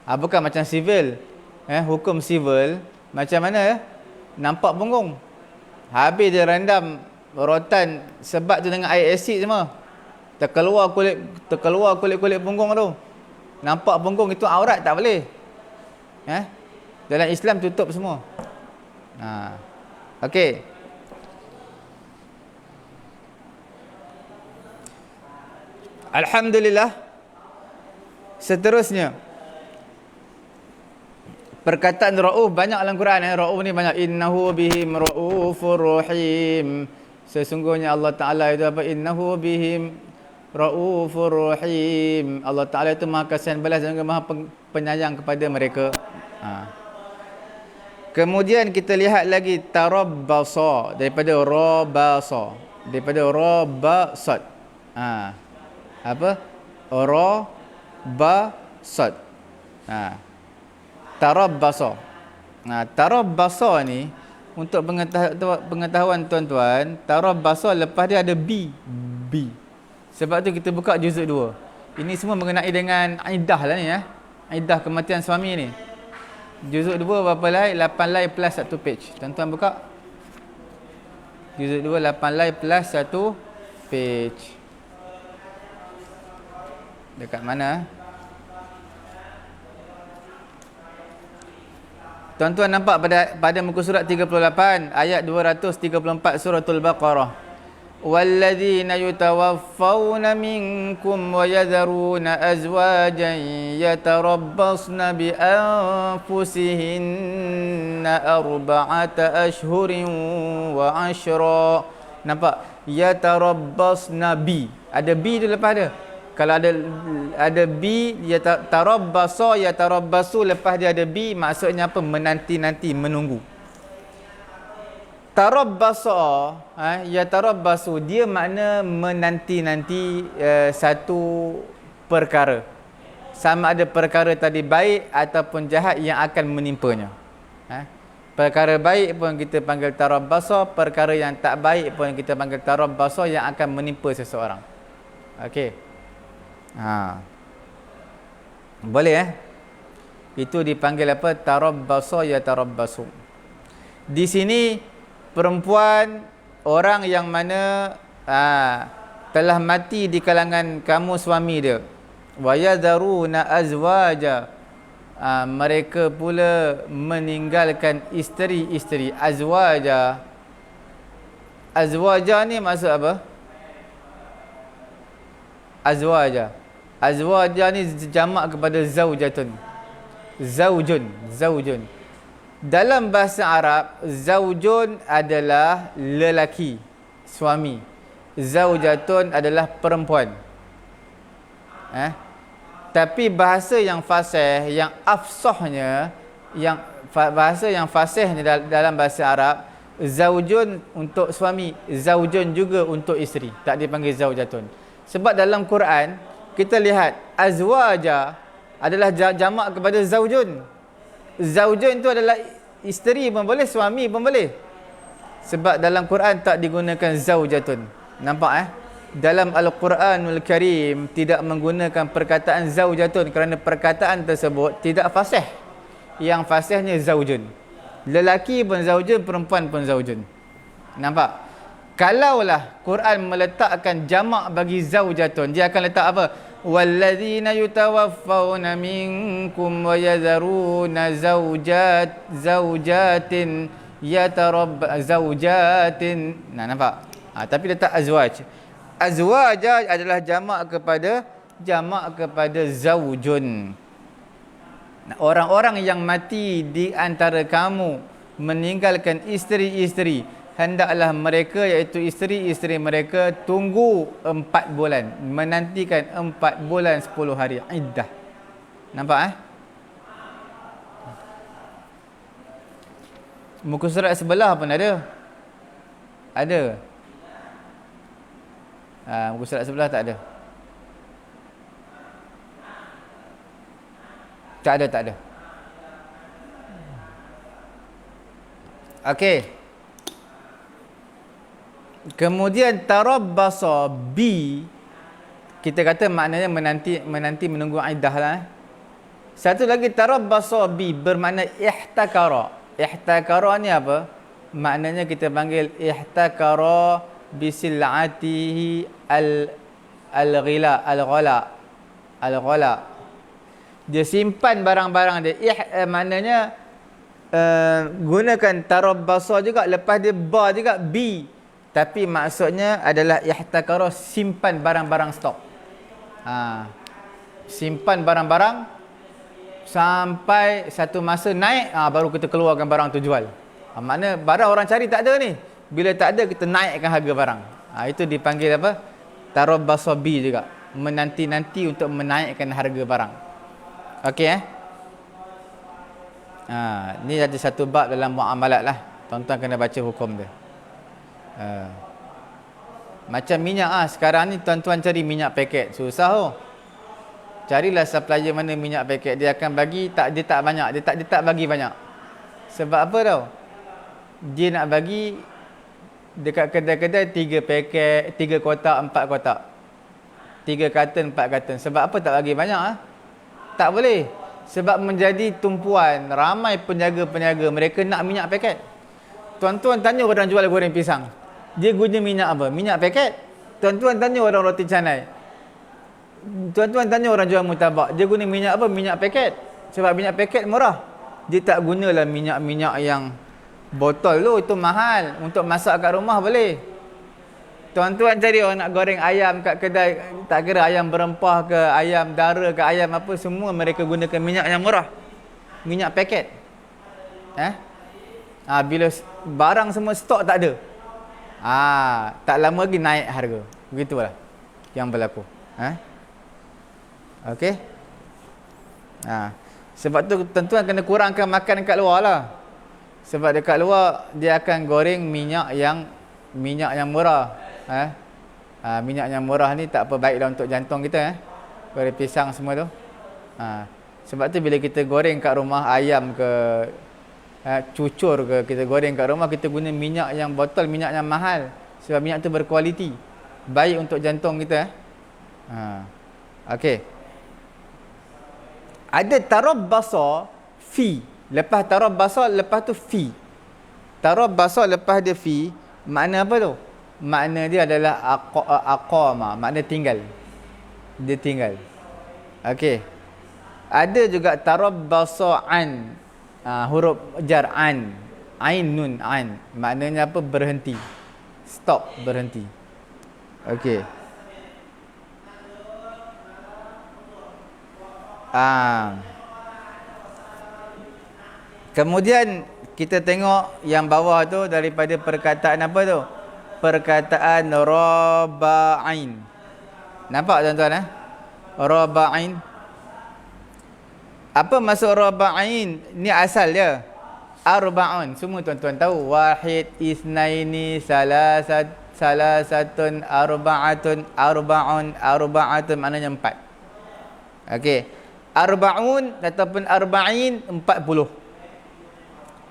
Speaker 1: Bukan macam civil. Hukum civil macam mana ya? Nampak punggung. Habis dia rendam rotan sebat tu dengan air asid semua. Terkeluar kulit-kulit punggung tu. Nampak punggung itu aurat, tak boleh. Dalam Islam tutup semua. Okey. Alhamdulillah. Seterusnya, perkataan Ra'uf banyak dalam Quran. Ra'uf ni banyak. Innahu bihim ra'ufur rahim. Sesungguhnya Allah Ta'ala itu apa? Innahu bihim ra'ufur rahim. Allah Ta'ala itu maha kasihan balas dan maha penyayang kepada mereka. Kemudian kita lihat lagi tarabbasa, daripada rabasa, daripada rabasat. Apa? Rabasat. Tarabbasa. Tarabbasa ni untuk pengetahuan tuan-tuan, tarabbasa lepas dia ada B. Sebab tu kita buka juzuk 2. Ini semua mengenai dengan iddah lah ni iddah kematian suami ni. Juzuk 2 berapa lai? 8 lai plus 1 page. Tuan-tuan buka. Juzuk 2 8 lai plus 1 page. Dekat mana? Tuan-tuan nampak pada muka surat 38 ayat 234 suratul Baqarah. وَالَّذِينَ يُتَوَفَّوْنَ مِنْكُمْ وَيَذَرُونَ أَزْوَاجًا يَتَرَبَّصْنَ بِأَنفُسِهِنَّ أَرْبَعَةَ أَشْهُرٍ وَعَشْرًا. Nampak? Yatarabbasna bi. Ada bi tu lepas dia. Kalau ada bi, yatarabbasa, yatarabbasu, lepas dia ada bi, maksudnya apa? Menanti-nanti, menunggu. Tarabbasa, yatarabbasu, dia makna menanti-nanti satu perkara. Sama ada perkara tadi baik ataupun jahat yang akan menimpanya. Perkara baik pun kita panggil tarabbasa, perkara yang tak baik pun kita panggil tarabbasa, yang akan menimpa seseorang. Okey. Boleh Itu dipanggil apa? Tarabbasa yatarabbasu. Di sini perempuan, orang yang mana telah mati di kalangan kamu suami dia. Wa yadharuna azwaja, mereka pula meninggalkan isteri-isteri. Azwaja ni maksud apa? Azwaja ni jamak kepada zaujatun. Zaujun. Dalam bahasa Arab, zaujun adalah lelaki, suami. Zaujatun adalah perempuan. Tapi bahasa yang fasih, yang afsahnya, bahasa yang fasihnya dalam bahasa Arab, zaujun untuk suami, zaujun juga untuk isteri. Tak dipanggil zaujatun. Sebab dalam Quran, kita lihat azwaja adalah jamak kepada zaujun. Zaujun itu adalah isteri pun boleh, suami pun boleh. Sebab dalam Quran tak digunakan zaujatun. Nampak Dalam Al-Quranul Karim tidak menggunakan perkataan zaujatun kerana perkataan tersebut tidak fasih. Yang fasihnya zaujun. Lelaki pun zaujun, perempuan pun zaujun. Nampak? Kalaulah Quran meletakkan jamak bagi zaujatun, dia akan letak apa? Walladzina yutawaffawna minkum wa yadharuna zaujatin zaujatin. Nampak? Tapi letak azwaj. Azwaja adalah jamak kepada zaujun. Orang-orang yang mati di antara kamu meninggalkan isteri-isteri, hendaklah mereka, iaitu isteri-isteri mereka, tunggu 4 bulan. Menantikan 4 bulan 10 hari iddah. Nampak Muka surat sebelah pun ada. Muka surat sebelah tak ada. Tak ada. Okey. Kemudian tarabbasa bi, kita kata maknanya menanti menunggu iddah lah. Satu lagi tarabbasa bi bermakna ihtakara. Ihtakara ni apa? Maknanya kita panggil ihtakara bisil'atihi al-ghala. Dia simpan barang-barang dia. Maknanya gunakan tarabbasa juga, lepas dia ba juga bi. Tapi maksudnya adalah ihtakara, simpan barang-barang stok. Simpan barang-barang sampai satu masa naik, baru kita keluarkan barang tu jual. Makna barang orang cari tak ada ni. Bila tak ada, kita naikkan harga barang. Itu dipanggil apa? Tarabbasa bi juga. Menanti-nanti untuk menaikkan harga barang. Okey ni ada satu bab dalam muamalat lah. Tuan-tuan kena baca hukum dia. Macam minyak sekarang ni tuan-tuan cari minyak paket. Susah Carilah supplier mana minyak paket. Dia akan bagi, dia tak banyak. Dia tak bagi banyak. Sebab apa tau? Dia nak bagi dekat kedai-kedai 3 paket, 3 kotak, 4 kotak. 3 karton, 4 karton. Sebab apa tak bagi banyak? Tak boleh. Sebab menjadi tumpuan. Ramai peniaga-peniaga. Mereka nak minyak paket. Tuan-tuan tanya orang jual goreng pisang. Dia guna minyak apa? Minyak paket. Tuan-tuan tanya orang roti canai. Tuan-tuan tanya orang jual murtabak. Dia guna minyak apa? Minyak paket. Sebab minyak paket murah. Dia tak gunalah minyak-minyak yang botol tu. Itu mahal. Untuk masak kat rumah boleh. Tuan-tuan cari orang nak goreng ayam kat kedai. Tak kira ayam berempah ke, ayam dara ke, ayam apa. Semua mereka gunakan minyak yang murah. Minyak paket. Bila barang semua stok tak ada. Tak lama lagi naik harga. Begitulah yang berlaku. Okey. Sebab tu tuan-tuan kena kurangkan makan dekat luar lah. Sebab dekat luar dia akan goreng minyak yang murah. Minyak yang murah ni tak apa baiklah untuk jantung kita. Goreng pisang semua tu. Sebab tu bila kita goreng kat rumah ayam ke, cucur ke, kita goreng kat rumah, kita guna minyak yang botol, minyak yang mahal. Sebab minyak tu berkualiti. Baik untuk jantung kita. Okey. Ada tarabbasa fi. Lepas tarabbasa, lepas tu fi. Tarabbasa lepas dia fi, makna apa tu? Makna dia adalah aqama, makna tinggal. Dia tinggal. Okey. Ada juga tarabbasa an. Huruf jar an. Ain nun an. Maknanya apa? Berhenti. Stop, berhenti. Okey. Kemudian kita tengok yang bawah tu daripada perkataan apa tu? Perkataan raba'in. Nampak tuan-tuan Raba'in. Apa maksud raba'in? Ni asal dia. Arba'un. Semua tuan-tuan tahu. Wahid, isnaini, salasatun, arba'atun, arba'atun. Maknanya 4. Okey. Arba'un ataupun arba'in, 40.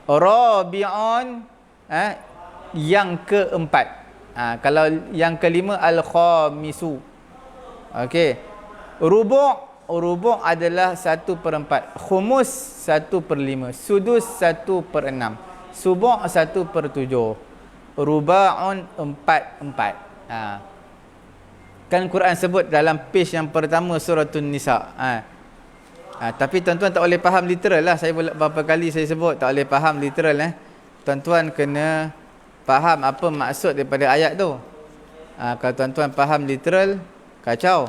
Speaker 1: Rabi'un, yang keempat. Kalau yang kelima, al-khamisu. Okey. Rubu' adalah 1/4. Khumus 1/5. Sudus 1/6. Subu' 1/7. Ruba'un 4/4. Kan Quran sebut dalam page yang pertama suratun Nisa. Tapi tuan-tuan tak boleh faham literal lah. Saya beberapa kali saya sebut tak boleh faham literal. Tuan-tuan kena faham apa maksud daripada ayat tu. Kalau tuan-tuan faham literal, kacau.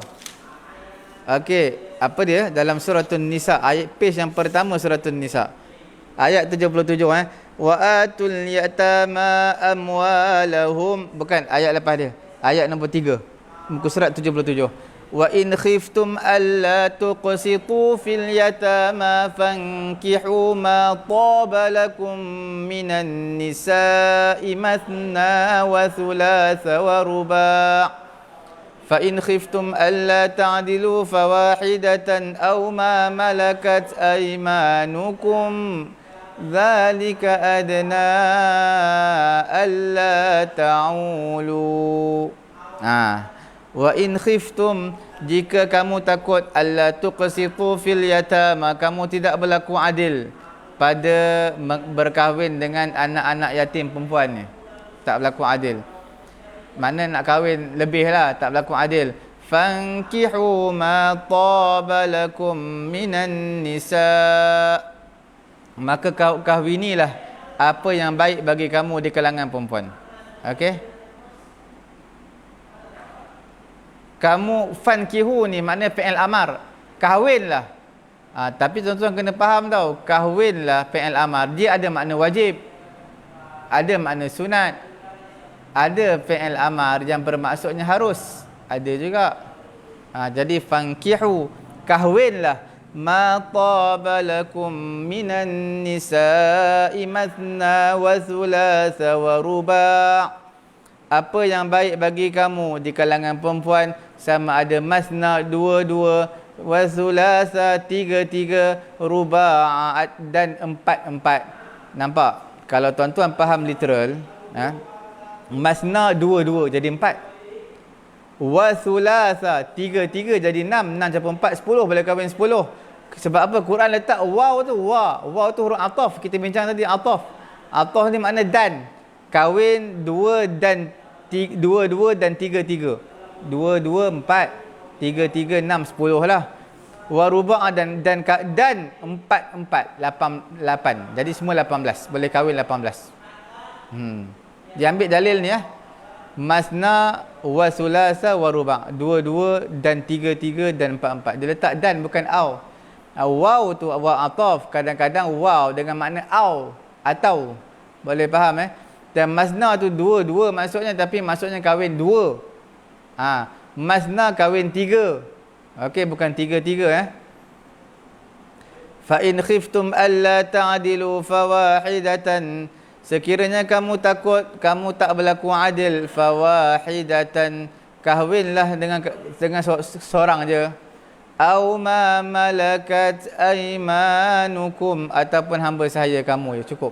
Speaker 1: Okey, apa dia? Dalam suratun Nisa, ayat page yang pertama suratun Nisa. Ayat 77 wa atul yatama amwalahum. Bukan, ayat lepas dia. Ayat nombor 3. Muka surat 77. Wa in khiftum alla tuqsitu fil yatama fankihu ma taba lakum minan nisa'i mathna wa thulatha wa ruba'. Fa in khiftum alla ta'dilu fawahidatan aw ma malakat aymanukum dzalika adna alla ta'ulu. Wa in khiftum, jika kamu takut alla tuqsitu fil yatama, kamu tidak berlaku adil pada berkahwin dengan anak-anak yatim perempuan ni. Tak berlaku adil. Mana nak kahwin lebih lah, tak berlaku adil. Fankihu ma taba lakum minan nisa, maka kahwinilah apa yang baik bagi kamu di kalangan perempuan. Okey? Kamu fankihu ni makna fi'il amar, kahwinlah. Tapi tuan-tuan kena faham tau, kahwinlah fi'il amar, dia ada makna wajib, ada makna sunat, ada fi'il amar yang bermaksudnya harus, ada juga. Jadi fankihu, kahwinlah ma taba lakum minan nisa'i mathna wa thulatha wa ruba', apa yang baik bagi kamu di kalangan perempuan, sama ada masna, dua-dua, wa thulatha, tiga-tiga, ruba' dan empat-empat. Nampak? Kalau tuan-tuan faham literal, masna dua-dua jadi empat, wa thulatha tiga-tiga jadi enam, enam campur empat, 10, boleh kahwin 10. Sebab apa? Quran letak waw tu, waw tu huruf ataf. Kita bincang tadi ataf. Ataf ni makna dan. Kahwin dua dan dua-dua dan tiga-tiga. Dua-dua 4, tiga-tiga 6, 10 lah. Wa ruba' dan empat-empat 8. Jadi semua 18. Boleh kahwin 18. Dia ambil dalil ni masna wa sulasa wa ruba', dua-dua dan tiga-tiga dan empat-empat. Dia letak dan, bukan au. Waw tu waw ataf, kadang-kadang waw dengan makna au atau. Boleh faham Dan masna tu dua-dua maksudnya, tapi maksudnya kahwin dua. Masna kahwin tiga. Okey, bukan tiga-tiga Fa in khiftum alla ta'dilu fawahidatan, sekiranya kamu takut kamu tak berlaku adil, fawahidatan, kahwinlah dengan seorang je. Au ma malakat aymanukum, ataupun hamba sahaya kamu cukup.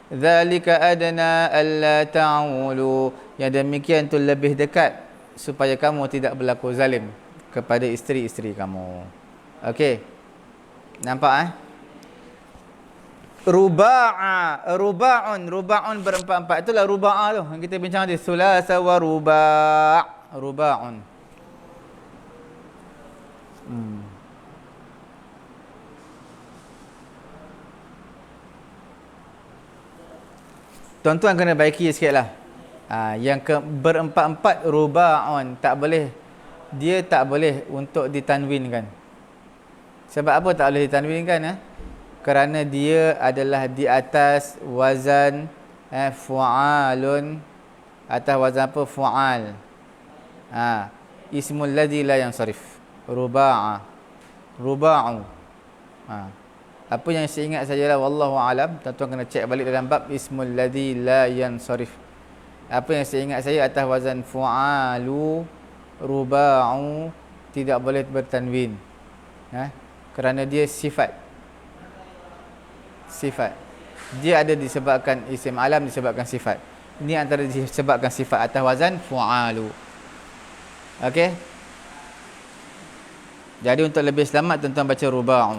Speaker 1: Zalika adna alla ta'ulu, yang demikian tu lebih dekat supaya kamu tidak berlaku zalim kepada isteri-isteri kamu. Okey. Nampak Ruba'un berempat-empat. Itulah ruba'a tu yang kita bincang tadi. Sulasa wa ruba'un. Tuan-tuan kena baiki sikit lah. Yang berempat-empat ruba'un tak boleh. Dia tak boleh untuk ditanwinkan. Sebab apa tak boleh ditanwinkan? Kerana dia adalah di atas wazan fu'alun, atas wazan apa? Fu'al. Ismul ladzi la yansarif. Ruba'u. Apa yang saya ingat sajalah, wallahu alam. Tuan-tuan kena cek balik dalam bab ismul ladzi la yansarif. Apa yang saya ingat saya atas wazan fu'alu, ruba'u, tidak boleh bertanwin. Kerana dia sifat. Dia ada disebabkan isim alam, disebabkan sifat. Ini antara disebabkan sifat atas wazan fu'alu. Okey. Jadi untuk lebih selamat, tuan-tuan baca ruba'u.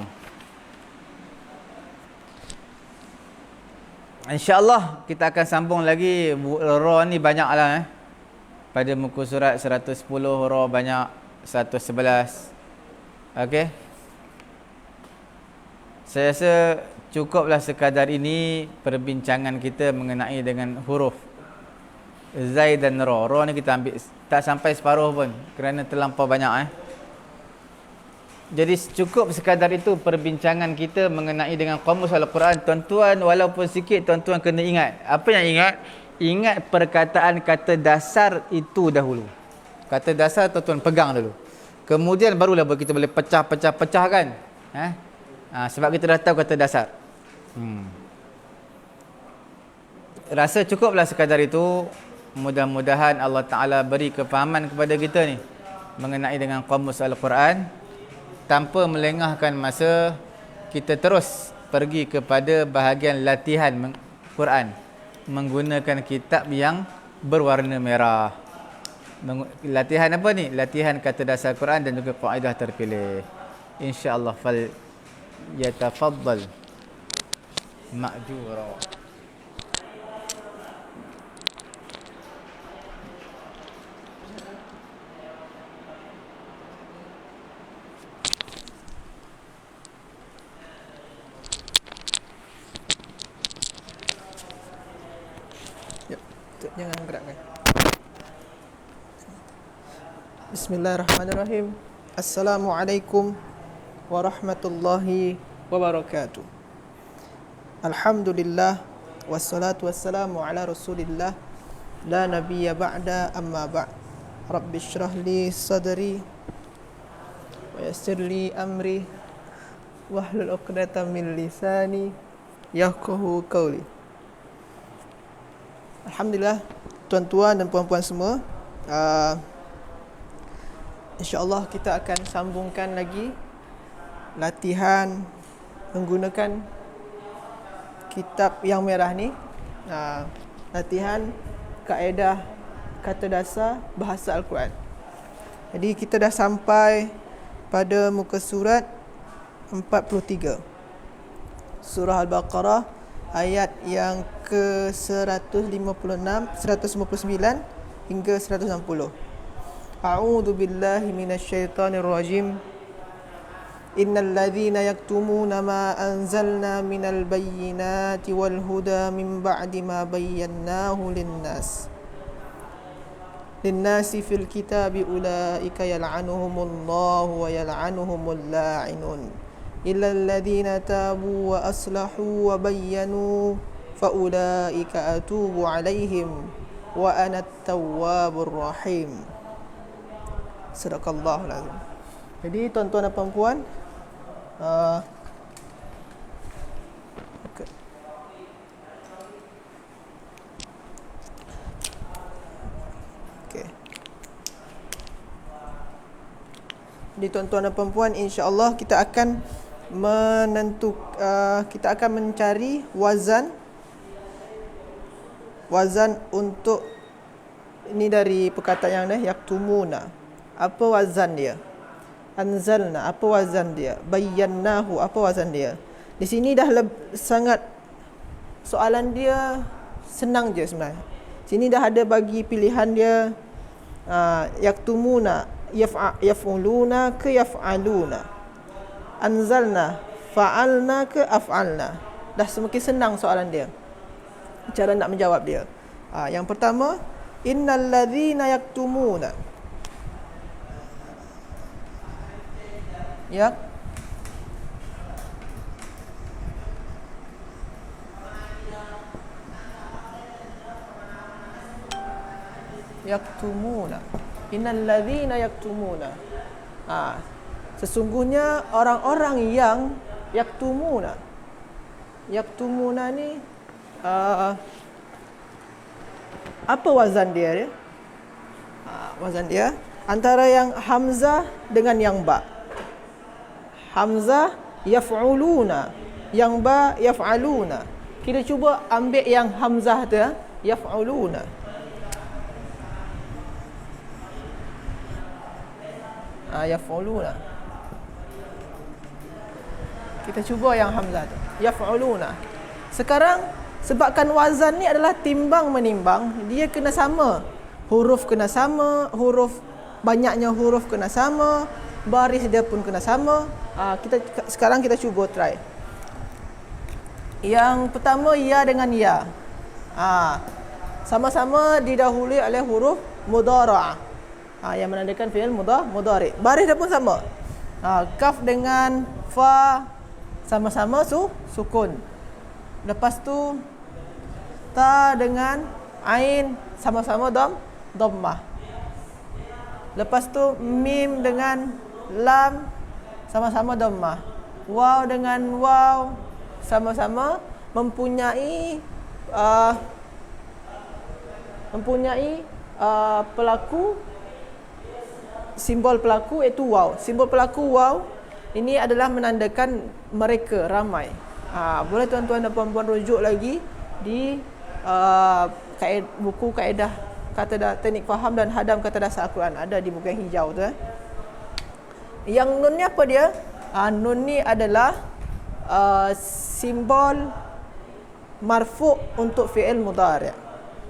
Speaker 1: InsyaAllah kita akan sambung lagi. Ra ni banyak lah pada muka surat 110 ra banyak, 111. Okey. Saya rasa cukuplah sekadar ini perbincangan kita mengenai dengan huruf Zai dan Ra. Ra ni kita ambil tak sampai separuh pun kerana terlampau banyak Jadi cukup sekadar itu perbincangan kita mengenai dengan Qamus Al-Quran. Tuan-tuan walaupun sikit, tuan-tuan kena ingat. Apa yang ingat? Ingat perkataan kata dasar itu dahulu. Kata dasar tuan-tuan pegang dulu. Kemudian barulah kita boleh pecah-pecah-pecahkan. Sebab kita dah tahu kata dasar. Rasa cukuplah sekadar itu. Mudah-mudahan Allah Ta'ala beri kefahaman kepada kita ni mengenai dengan Qamus Al-Quran, tanpa melengahkan masa. Kita terus pergi kepada bahagian latihan Quran menggunakan kitab yang berwarna merah. Latihan apa ni? Latihan kata dasar Quran dan juga kaedah terpilih. InsyaAllah fal yatafaddal ma'jura.
Speaker 2: Jangan gerakkan. Bismillahirrahmanirrahim. Assalamualaikum warahmatullahi wabarakatuh. Alhamdulillah wassalatu wassalamu ala Rasulillah la nabiyya ba'da amma ba'd. Rabbi shrah li sadri wa yassir li amri wahlul 'uqdatam min lisani yafqahu qawli. Alhamdulillah, tuan-tuan dan puan-puan semua, InsyaAllah kita akan sambungkan lagi latihan menggunakan kitab yang merah ni, latihan kaedah kata dasar bahasa Al-Quran. Jadi kita dah sampai pada muka surat 43 Surah Al-Baqarah, ayat yang ke 159 hingga 160. A'udzu billahi minasyaitonir rajim. Innal ladzina yaktumuna ma anzalna minal bayyinati wal huda min ba'di ma bayyanahu linnasi fil kitabi ulaika yal'anuhumullahu wa yal'anuhumul la'inun. إلا الذين تابوا وأصلحوا وبينوا فأولئك أتوب عليهم وأنا التواب الرحيم. Sadaqallahul azim. Jadi tuan-tuan dan puan-puan, Jadi tuan-tuan dan puan-puan, insya-Allah kita akan kita akan mencari wazan untuk ini dari perkataan yang ni, yaktumuna. Apa wazan dia? Anzalna, apa wazan dia? Bayyannahu, apa wazan dia? Di sini dah sangat soalan dia senang je sebenarnya. Sini dah ada bagi pilihan dia, yaktumuna, yaf'uluna ke yaf'aluna. Anzalna, fa'alna ke af'alna. Dah semakin senang soalan dia, cara nak menjawab dia. Yang pertama, innal ladzina yaktumuna. Yaktumuna. Innal ladzina yaktumuna. Sesungguhnya orang-orang yang yaktumuna. Yaktumuna ni apa wazan dia? Wazan dia antara yang hamzah dengan yang ba. Hamzah yaf'uluna, yang ba yaf'aluna. Kita cuba ambil yang hamzah tu, yaf'uluna. Yaf'uluna. Kita cuba yang hamzah tu, yaf'uluna. Sekarang sebabkan wazan ni adalah timbang menimbang, dia kena sama. Huruf kena sama, banyaknya huruf kena sama, baris dia pun kena sama. Sekarang kita cuba try. Yang pertama, ya dengan ya. Sama-sama didahului oleh huruf mudhara'ah. Yang menandakan fi'il mudhari'. Baris dia pun sama. Kaf dengan fa sama-sama sukun. Lepas tu ta dengan ain sama-sama dhammah. Lepas tu mim dengan lam sama-sama dhammah. Waw dengan waw sama-sama mempunyai pelaku, simbol pelaku iaitu waw. Simbol pelaku waw ini adalah menandakan mereka ramai. Boleh tuan-tuan dan puan-puan rujuk lagi di buku kaedah teknik faham dan hadam kata dasar Al-Quran. Ada di buku yang hijau tu. Yang nun ni apa dia? Nun ni adalah simbol marfu' untuk fi'il mudhari'.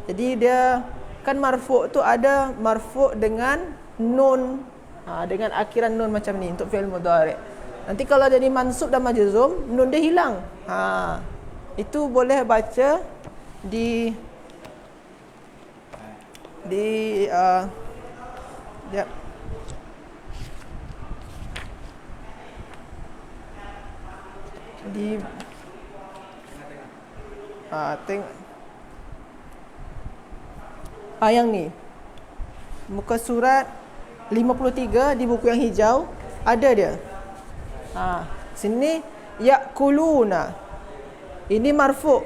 Speaker 2: Jadi dia kan marfu' tu ada marfu' dengan nun, dengan akhiran nun macam ni untuk fi'il mudhari'. Nanti kalau jadi mansub dan majzum, nun dia hilang. Itu boleh baca di jap. Di tengok yang ni muka surat 53 di buku yang hijau ada dia. Sini yakuluna, ini marfu',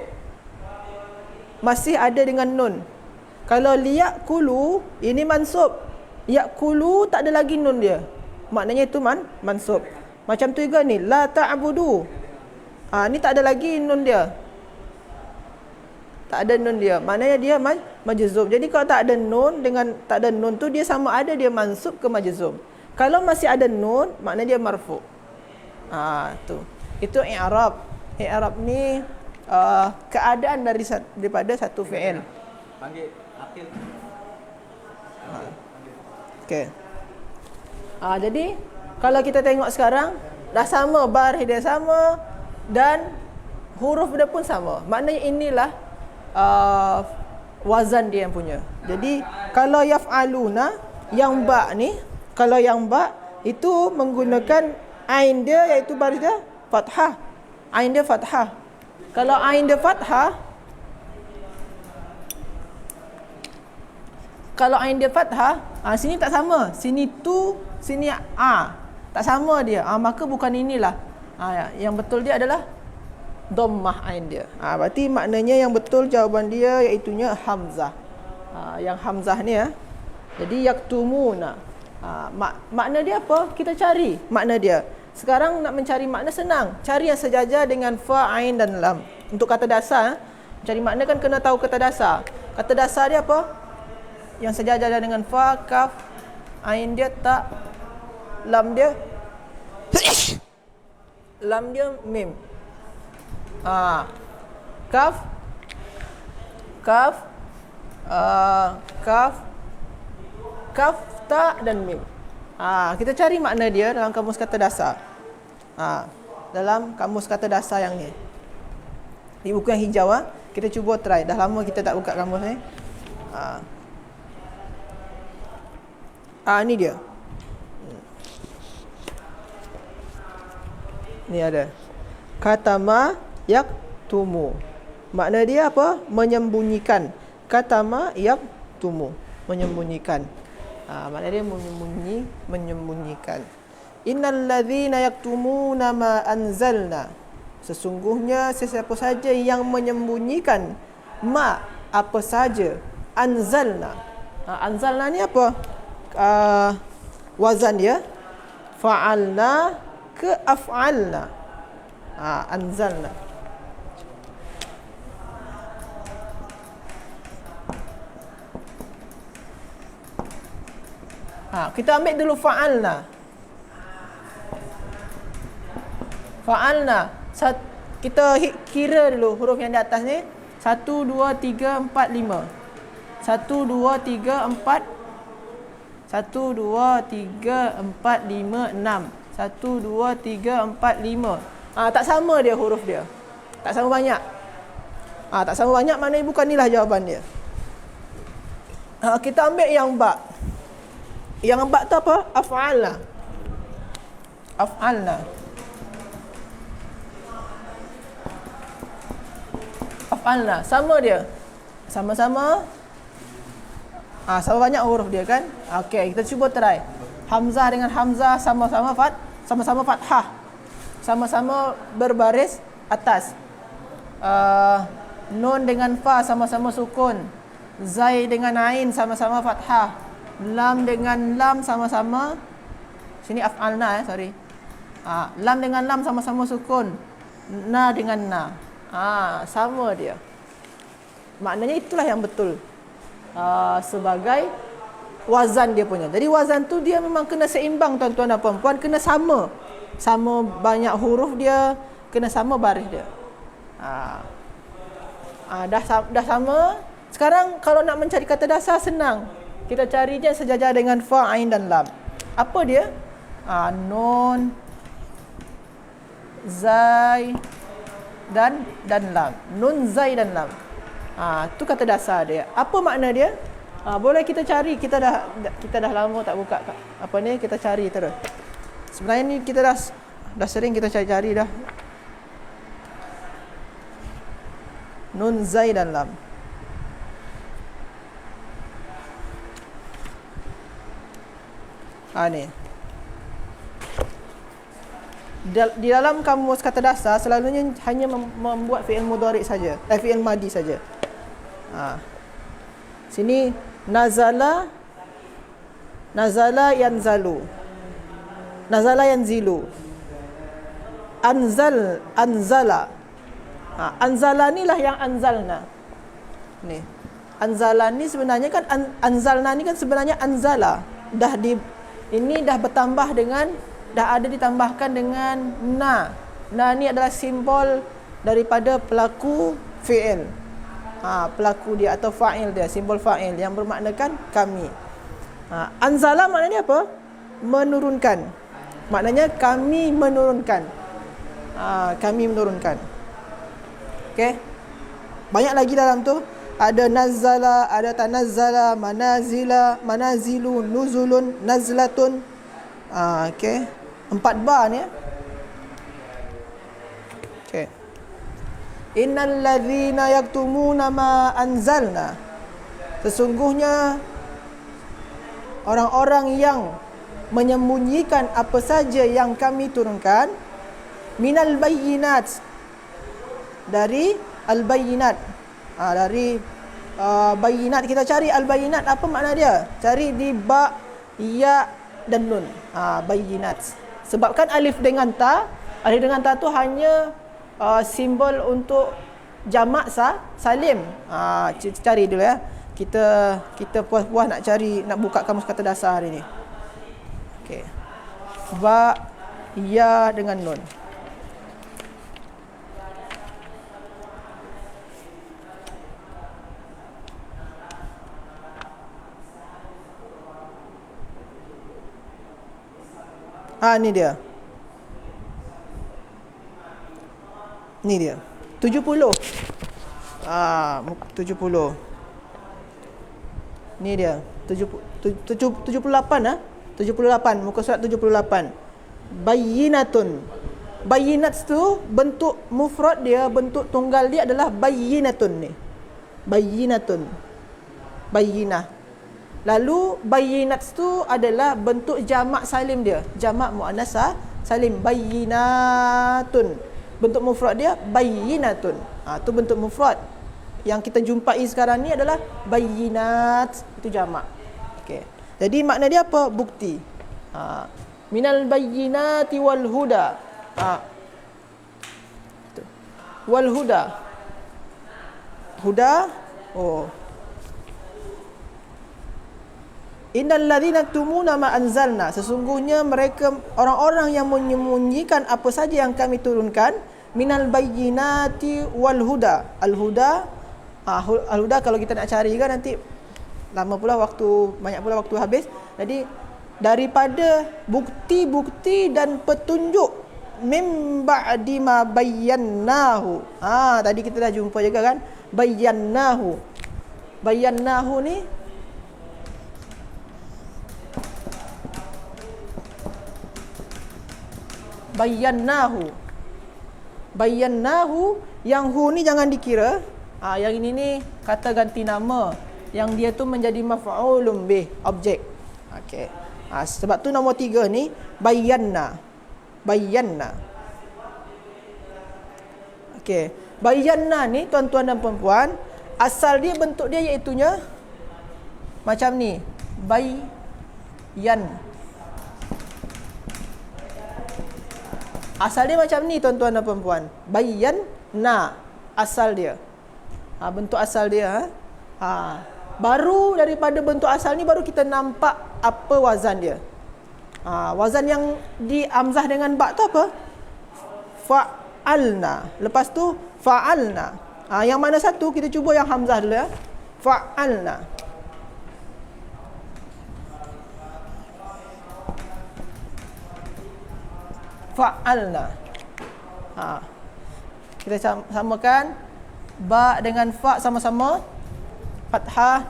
Speaker 2: masih ada dengan nun. Kalau liyakulu, ini mansub. Yakulu tak ada lagi nun dia, maknanya itu mansub. Macam tu juga ni, la ta'budu. Ni tak ada lagi nun dia. Tak ada nun dia, maknanya dia majzum. Jadi kalau tak ada nun dengan tak ada nun tu, dia sama ada dia mansub ke majzum. Kalau masih ada nun, maknanya dia marfu'. Tu. Itu i'rab. I'rab ni keadaan daripada satu fi'il.
Speaker 1: Panggil akil.
Speaker 2: Okey. Jadi kalau kita tengok sekarang dah sama, baris dia sama dan huruf dia pun sama. Maknanya inilah wazan dia yang punya. Jadi kalau yaf'aluna, yang ba ni, kalau yang ba itu menggunakan ain dia, iaitu baris dia fathah. Ain dia fathah. Kalau ain dia fathah, sini tak sama. Sini tu, sini tak sama dia. Maka bukan inilah. Yang betul dia adalah dhammah ain dia. Berarti maknanya yang betul jawapan dia iaitunya hamzah. Yang hamzah ni Jadi yaktumuna. Makna dia apa? Kita cari makna dia. Sekarang nak mencari makna senang. Cari yang sejajar dengan fa, ain dan lam. Untuk kata dasar, cari makna kan kena tahu kata dasar. Kata dasar dia apa? Yang sejajar dengan fa, kaf, ain dia ta, lam dia mim. Kaf, ta dan mim. Kita cari makna dia dalam kamus kata dasar. Dalam kamus kata dasar yang ni. Di buku yang hijau kita cuba try. Dah lama kita tak buka kamus ni. Ni dia. Ni ada. Katama yaktumu. Makna dia apa? Menyembunyikan. Katama yaktumu. Menyembunyikan. Makna dia menyembunyikan. Innal ladzina yaktumuna ma anzalna. Sesungguhnya sesiapa saja yang menyembunyikan apa saja anzalna. Anzalna ni apa? Wazan dia fa'alna ke af'alna. Anzalna. Kita ambil dulu fa'alna. Kita kira dulu huruf yang di atas ni. 1, 2, 3, 4, 5. 1, 2, 3, 4. 1, 2, 3, 4, 5, 6. 1, 2, 3, 4, 5. Tak sama dia huruf dia. Tak sama banyak. Tak sama banyak maknanya bukan inilah jawapan dia. Kita ambil yang ba. Yang ba tu apa? Af'alna. Af'alna. Af'alna. Sama dia. Sama-sama. Sama banyak huruf dia kan? Okey, kita cuba try. Hamzah dengan hamzah sama-sama fathah. Sama-sama berbaris atas. Nun dengan fa sama-sama sukun. Zai dengan ain sama-sama fathah. Lam dengan lam sama-sama, sini af'alna sorry. Lam dengan lam sama-sama sukun. Na dengan na. Sama dia. Maknanya itulah yang betul. sebagai wazan dia punya. Jadi wazan tu dia memang kena seimbang tuan-tuan dan puan-puan, kena sama. Sama banyak huruf dia, kena sama baris dia. Dah sama. Sekarang kalau nak mencari kata dasar senang. Kita cari je sejajar dengan fa, ain dan lam. Apa dia? Nun, zai dan lam. Nun, zai dan lam. Tu kata dasar dia. Apa makna dia? Boleh kita cari. Kita dah lama tak buka apa ni, kita cari terus. Sebenarnya ni kita dah sering kita cari-cari dah. Nun, zai dan lam. Ni. Di dalam kamus kata dasar selalunya hanya membuat fi'il mudhari' saja, fi'il madi saja. Sini nazala yanzalu, nazala yanzilu, anzala. Anzala ni lah yang anzalna. Ni. Anzala ni sebenarnya kan anzalna ni kan sebenarnya anzala. Ini dah bertambah dengan, dah ada ditambahkan dengan na. Na ni adalah simbol daripada pelaku fi'il. Pelaku dia atau fa'il dia, simbol fa'il yang bermaknakan kami. Anzala maknanya apa? Menurunkan. Maknanya kami menurunkan. Kami menurunkan. Okey. Banyak lagi dalam tu. Ada nazala, ada tanazzala, manazila, manazilu, nuzulun, nazlatun. Okey. 4 bar ni. Okey. Innal ladzina yaktumuna ma anzalna. Sesungguhnya orang-orang yang menyembunyikan apa saja yang kami turunkan minal bayyinat, dari al-bayyinat. Dari bayinat, kita cari al-bayinat, apa makna dia? Cari di ba, ya dan nun. Bayinat. Sebabkan alif dengan ta tu hanya simbol untuk jamak salim. Cari dulu ya. Kita puas-puas nak cari, nak buka kamus kata dasar hari ni. Okey. Ba, ya dengan nun. Ni dia. Ni dia. 70. 70. Ni dia. 78 78, muka surat 78. Bayyinatun. Bayyinat tu bentuk mufrad dia, bentuk tunggal dia adalah bayyinatun ni. Bayyinatun. Bayyinah. Lalu bayyinat tu adalah bentuk jamak salim dia, jamak muannas salim, bayyinatun. Bentuk mufrad dia bayyinatun. Tu bentuk mufrad. Yang kita jumpai sekarang ni adalah bayyinat, itu jamak. Okey. Jadi makna dia apa? Bukti. Minal bayyinati wal huda. Wal huda. Huda. Innal ladzina yaktumuna ma anzalna. Sesungguhnya mereka orang-orang yang menyembunyikan apa saja yang kami turunkan minal bayyinati wal huda. Al-huda, al-huda kalau kita nak cari kan nanti lama pula waktu, banyak pula waktu habis. Jadi daripada bukti-bukti dan petunjuk mim ba'di ma bayyannahu. Tadi kita dah jumpa juga kan, bayyannahu. Bayyannahu ni Bayyannahu, yang hu ni jangan dikira. Yang ini ni kata ganti nama, yang dia tu menjadi maf'ulun bih, objek. Okey. Sebab tu nombor 3 ni bayyanna. Okey. Bayyanna ni tuan-tuan dan puan-puan, asal dia, bentuk dia iaitunya macam ni. Bayyan. Asal dia macam ni tuan-tuan dan puan-puan. Bayyan na, asal dia. Bentuk asal dia. Baru daripada bentuk asal ni baru kita nampak apa wazan dia. Wazan yang di hamzah dengan ba tu apa? Fa'alna. Lepas tu fa'alna. Yang mana satu? Kita cuba yang hamzah dulu ya. Fa'alna. Fa'alna. Kita samakan ba dengan fa sama-sama fathah,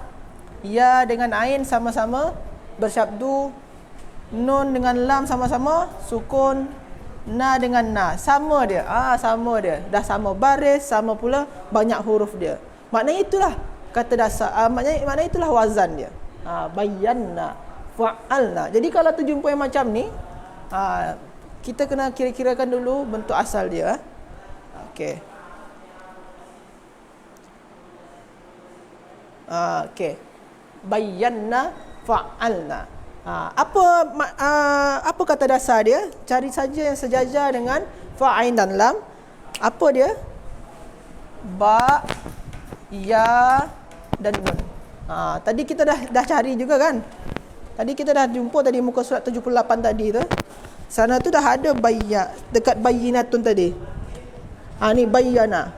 Speaker 2: ya dengan ain sama-sama bersyabdu, nun dengan lam sama-sama sukun, na dengan na sama dia. Sama dia. Dah sama baris, sama pula banyak huruf dia. Maknanya itulah kata dasar. Maknanya itulah wazan dia. Bayanna, fa'alna. Jadi kalau terjumpa yang macam ni, kita kena kira-kirakan dulu bentuk asal dia. Okey. Okey. Bayanna, fa'alna. Apa kata dasar dia? Cari saja yang sejajar dengan fa, ain dan lam. Apa dia? Ba, ya dan nun. Tadi kita dah cari juga kan? Tadi kita dah jumpa tadi muka surat 78 tadi tu. Sana tu dah ada bayya dekat bayyinatun tadi. Ni bayyana.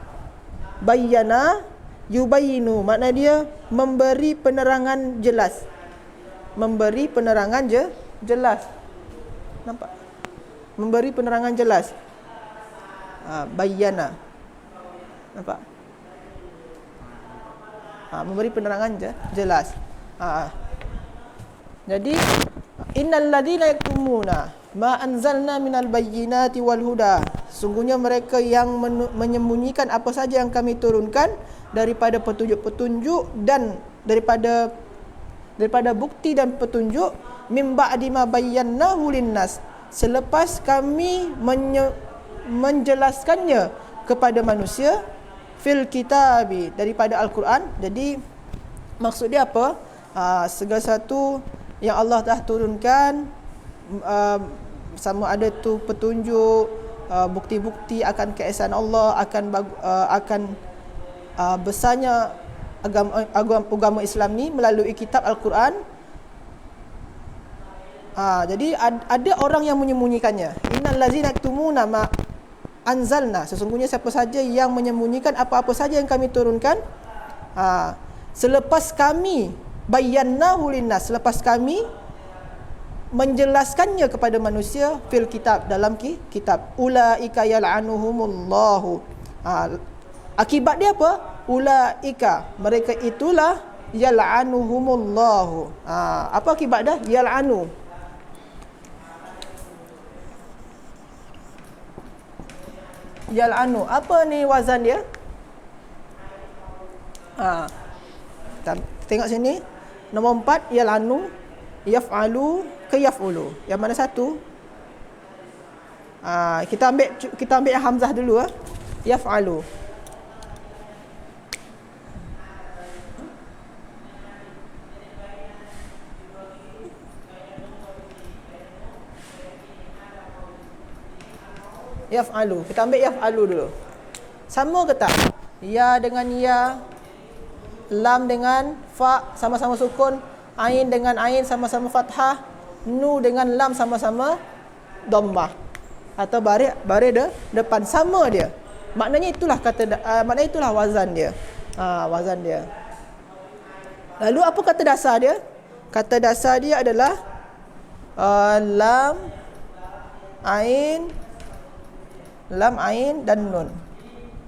Speaker 2: Bayyana yubayyinu, makna dia memberi penerangan jelas. Memberi penerangan jelas. Nampak? Memberi penerangan jelas. Bayyana. Nampak? Memberi penerangan jelas. Jadi innal ladzina yaktumuna ma anzalna minal bayyinati wal huda. Sungguhnya mereka yang menyembunyikan apa saja yang kami turunkan daripada petunjuk-petunjuk dan daripada bukti dan petunjuk, mim ba'di ma bayyanahu linnas, selepas kami menjelaskannya kepada manusia, fil kitabi, daripada Al-Quran. Jadi maksud dia apa? Segala satu yang Allah dah turunkan, sama ada tu petunjuk, bukti-bukti akan keesaan Allah, akan besarnya agama Islam ni melalui kitab Al-Quran. Jadi ada orang yang menyembunyikannya. Innal ladzina yaktumuna ma anzalna, sesungguhnya siapa saja yang menyembunyikan apa-apa saja yang kami turunkan, selepas kami bayyanahu linnas, selepas kami menjelaskannya kepada manusia, fil kitab, dalam kitab, ulaika yal'anuhumullahu. Akibat dia apa? Ulaika, mereka itulah yal'anuhumullahu. Apa akibat dah? Yal'anu. Yal'anu. Apa ni wazan dia? Kita tengok sini. Nombor 4 yal'anu, yaf'alu ke yaf'ulu. Yang mana satu? Kita ambil yang hamzah dulu. Yaf'alu. Yaf'alu. Kita ambil yaf'alu dulu. Sama ke tak? Ya dengan ya, lam dengan fa sama-sama sukun, ain dengan ain sama-sama fathah, nu dengan lam sama-sama dhammah atau baris depan, sama dia. Maknanya itulah maknanya itulah wazan dia. Wazan dia. Lalu apa kata dasar dia? Kata dasar dia adalah lam, ain dan nun.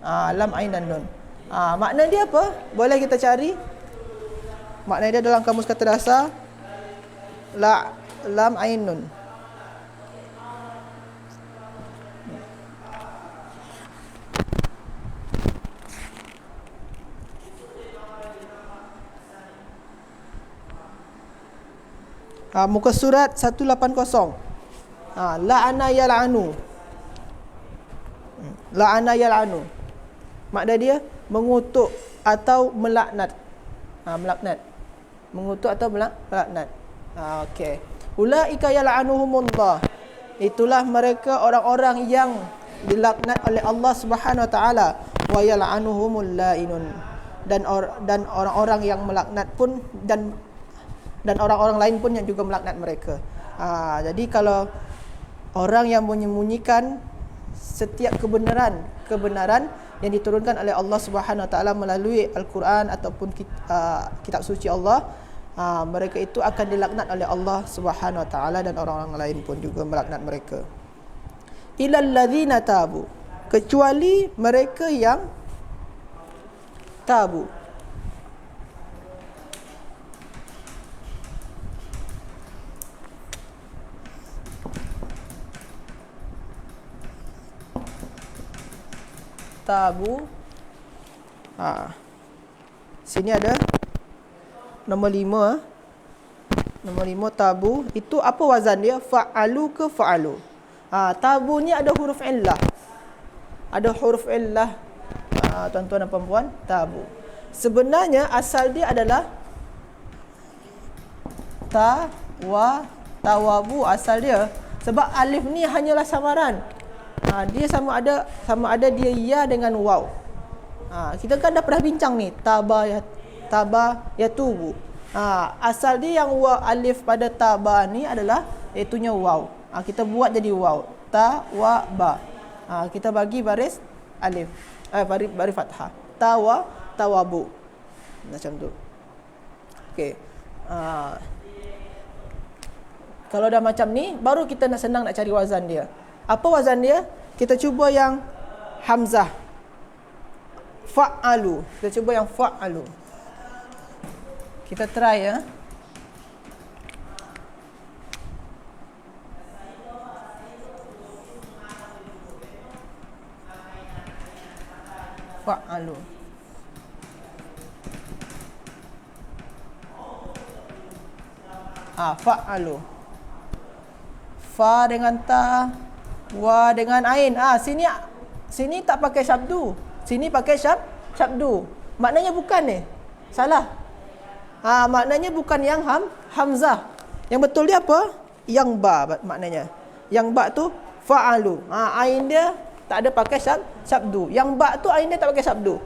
Speaker 2: Lam, ain dan nun. Makna dia apa? Boleh kita cari. Makna dia dalam kamus kata dasar lam, ain, nun. Muka surat 180. La'ana yal'anu. La'ana yal'anu. Makna dia mengutuk atau melaknat. Melaknat. Mengutuk atau melaknat. Okey. Ulaika yal'anuhumullah. Itulah mereka orang-orang yang dilaknat oleh Allah Subhanahu wa taala. Wa yal'anuhumul la'inun. dan orang-orang yang melaknat pun dan orang-orang lain pun yang juga melaknat mereka. Jadi kalau orang yang menyembunyikan setiap kebenaran yang diturunkan oleh Allah Subhanahu Wa Taala melalui Al-Quran ataupun kitab suci Allah, mereka itu akan dilaknat oleh Allah Subhanahu Wa Taala dan orang-orang lain pun juga melaknat mereka. Illal ladzina tabu, kecuali mereka yang tabu. Tabu. Sini ada nombor 5. Nombor 5 tabu. Itu apa wazan dia? Fa'alu ke fa'alu. Tabu ni ada huruf illah. Ada huruf illah. Tuan-tuan dan puan-puan, tabu. Sebenarnya asal dia adalah tawabu asal dia. Sebab alif ni hanyalah samaran. Dia sama ada dia ya dengan waw. Kita kan dah pernah bincang ni, taba ya tubu. Asal dia yang waw alif pada taba ni adalah itunya waw. Kita buat jadi waw, ta wa ba. Kita bagi baris alif, baris fathah. Tawabu. Macam tu. Okey. Kalau dah macam ni, baru kita senang nak cari wazan dia. Apa wazan dia? Kita cuba yang hamzah. Fa'alu. Kita cuba yang fa'alu. Kita try ya. Fa'alu. Fa'alu. Fa dengan ta, wa dengan ain. Sini tak pakai syabdu. Sini pakai syabdu. Maknanya bukan ni. Salah. Maknanya bukan yang hamzah. Yang betul dia apa? Yang ba maknanya. Yang ba tu fa'alu. Ain dia tak ada pakai syabdu. Yang ba tu ain dia tak pakai syabdu.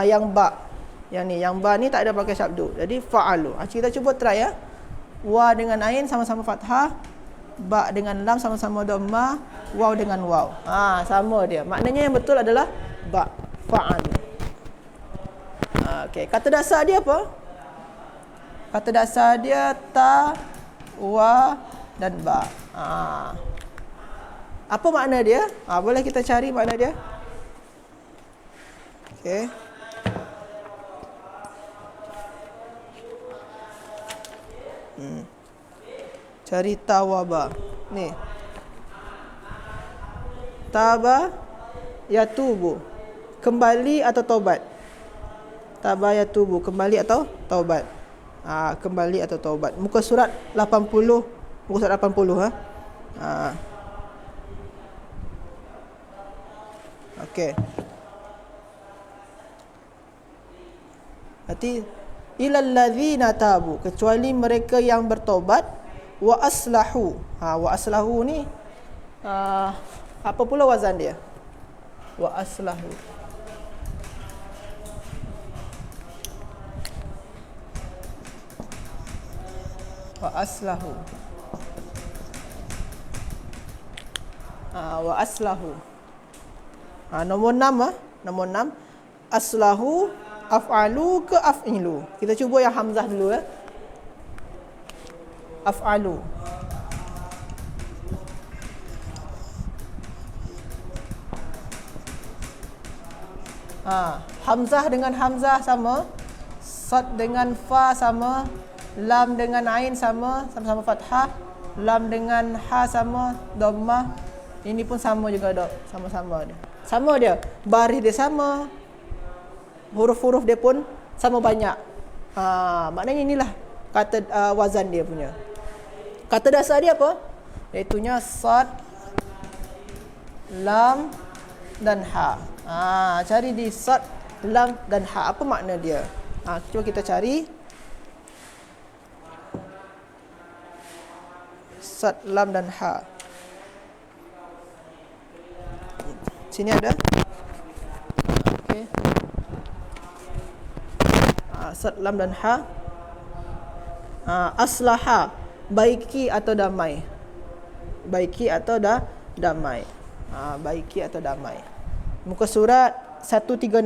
Speaker 2: Yang ba. Yang ba ni tak ada pakai syabdu. Jadi fa'alu. Kita cuba try ya. Wa dengan ain sama-sama fathah. Ba dengan lam sama-sama dhammah, waw dengan waw. Sama dia. Maknanya yang betul adalah ba, fa'alu. Okey, kata dasar dia apa? Kata dasar dia ta, wa dan ba. Apa makna dia? Boleh kita cari makna dia? Okey. Cari tawaba. Ni. Taba yatubu. Kembali atau taubat. Taba yatubu, kembali atau taubat. Kembali atau taubat. Muka surat 80. Muka surat 80 Okey. Berarti ilal ladzina tabu, kecuali mereka yang bertaubat, wa aslahu. Wa aslahu ni apa pula wazan dia? Wa aslahu. Wa aslahu. Wa aslahu. Nombor 6 Nombor 6. Aslahu af'alu ke af'ilu. Kita cuba yang hamzah dulu ya. Af'alu. Hamzah dengan hamzah sama, sad dengan fa sama, lam dengan ain sama, sama-sama fathah, lam dengan ha sama, dhammah. Ini pun sama juga dok, sama-sama dia. Sama dia, baris dia sama, huruf-huruf dia pun sama banyak. Maknanya inilah kata wazan dia punya. Kata dasar dia apa? Iaitunya sad, lam dan ha. Cari di sad, lam dan ha. Apa makna dia? Cuba kita cari. Sad, lam dan ha. Sini ada. Okey. Sad, lam dan ha. Aslaha, baiki atau damai. Baiki atau damai. Baiki atau damai. Muka surat 136